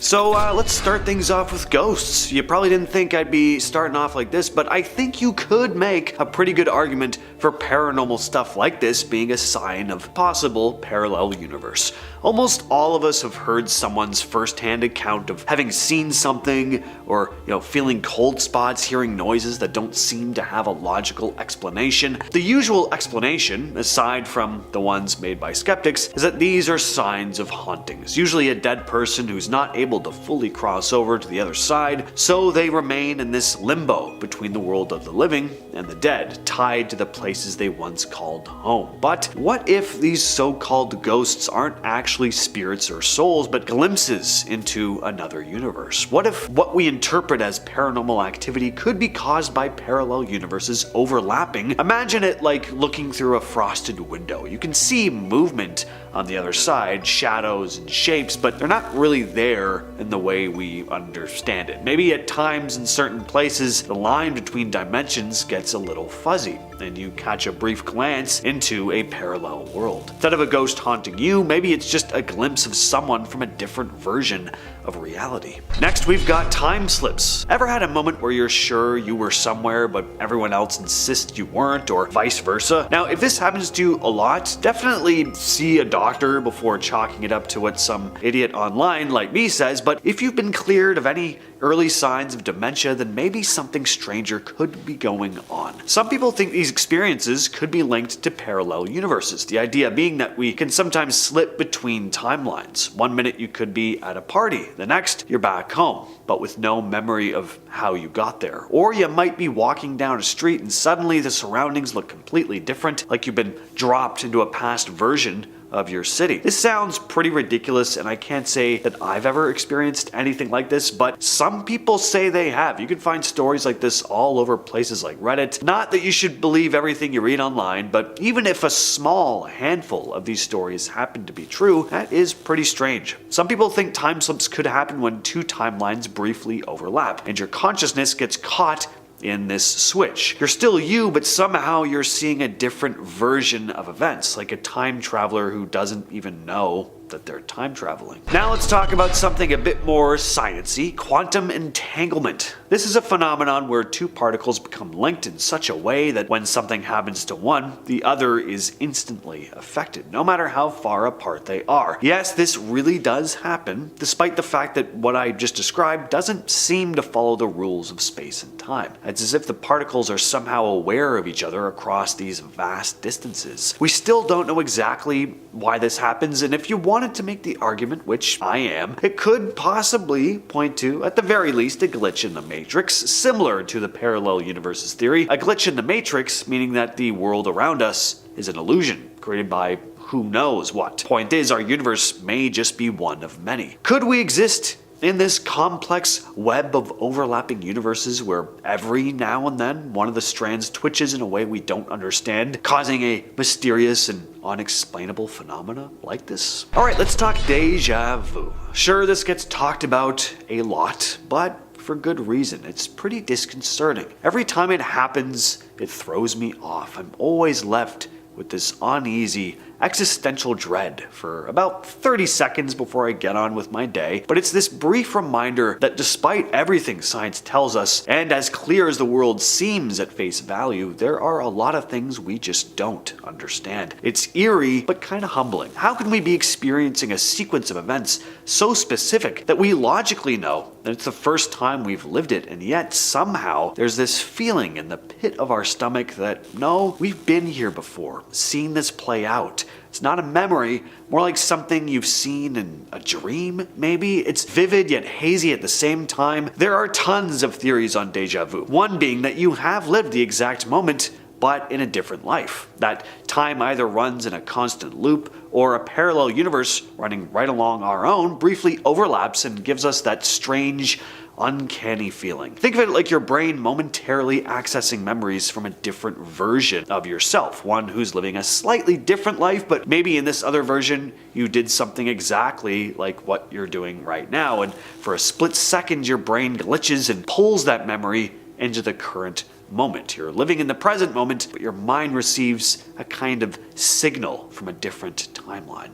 So let's start things off with ghosts. You probably didn't think I'd be starting off like this, but I think you could make a pretty good argument for paranormal stuff like this being a sign of possible parallel universe. Almost all of us have heard someone's first-hand account of having seen something, or feeling cold spots, hearing noises that don't seem to have a logical explanation. The usual explanation, aside from the ones made by skeptics, is that these are signs of hauntings, usually a dead person who's not able to fully cross over to the other side, so they remain in this limbo between the world of the living and the dead, tied to the places they once called home. But what if these so-called ghosts aren't actually spirits or souls, but glimpses into another universe? What if what we interpret as paranormal activity could be caused by parallel universes overlapping? Imagine it like looking through a frosted window. You can see movement on the other side, shadows and shapes, but they're not really there in the way we understand it. Maybe at times in certain places, the line between dimensions gets a little fuzzy, and you catch a brief glance into a parallel world. Instead of a ghost haunting you, maybe it's just a glimpse of someone from a different version of reality. Next, we've got time slips. Ever had a moment where you're sure you were somewhere, but everyone else insists you weren't, or vice versa? Now, if this happens to you a lot, definitely see a doctor before chalking it up to what some idiot online like me says, but if you've been cleared of any early signs of dementia, then maybe something stranger could be going on. Some people think these experiences could be linked to parallel universes, the idea being that we can sometimes slip between timelines. One minute you could be at a party, the next you're back home, but with no memory of how you got there. Or you might be walking down a street and suddenly the surroundings look completely different, like you've been dropped into a past version of your city. This sounds pretty ridiculous, and I can't say that I've ever experienced anything like this, but some people say they have. You can find stories like this all over places like Reddit. Not that you should believe everything you read online, but even if a small handful of these stories happen to be true, that is pretty strange. Some people think time slips could happen when two timelines briefly overlap, and your consciousness gets caught in this switch. You're still you, but somehow you're seeing a different version of events, like a time traveler who doesn't even know that they're time traveling. Now let's talk about something a bit more sciencey, quantum entanglement. This is a phenomenon where two particles become linked in such a way that when something happens to one, the other is instantly affected, no matter how far apart they are. Yes, this really does happen, despite the fact that what I just described doesn't seem to follow the rules of space and time. It's as if the particles are somehow aware of each other across these vast distances. We still don't know exactly why this happens, and if you wanted to make the argument, which I am, it could possibly point to, at the very least, a glitch in the Matrix, similar to the parallel universes theory. A glitch in the Matrix meaning that the world around us is an illusion created by who knows what. Point is, our universe may just be one of many. Could we exist in this complex web of overlapping universes where every now and then one of the strands twitches in a way we don't understand, causing a mysterious and unexplainable phenomena like this? Alright, let's talk deja vu. Sure, this gets talked about a lot, but for good reason. It's pretty disconcerting. Every time it happens, it throws me off. I'm always left with this uneasy, existential dread for about 30 seconds before I get on with my day, but it's this brief reminder that despite everything science tells us, and as clear as the world seems at face value, there are a lot of things we just don't understand. It's eerie, but kind of humbling. How can we be experiencing a sequence of events so specific that we logically know that it's the first time we've lived it, and yet somehow there's this feeling in the pit of our stomach that, no, we've been here before, seen this play out. It's not a memory, more like something you've seen in a dream, maybe? It's vivid yet hazy at the same time. There are tons of theories on deja vu. One being that you have lived the exact moment, but in a different life. That time either runs in a constant loop, or a parallel universe running right along our own briefly overlaps and gives us that strange, uncanny feeling. Think of it like your brain momentarily accessing memories from a different version of yourself, one who's living a slightly different life, but maybe in this other version you did something exactly like what you're doing right now, and for a split second your brain glitches and pulls that memory into the current moment. You're living in the present moment, but your mind receives a kind of signal from a different timeline.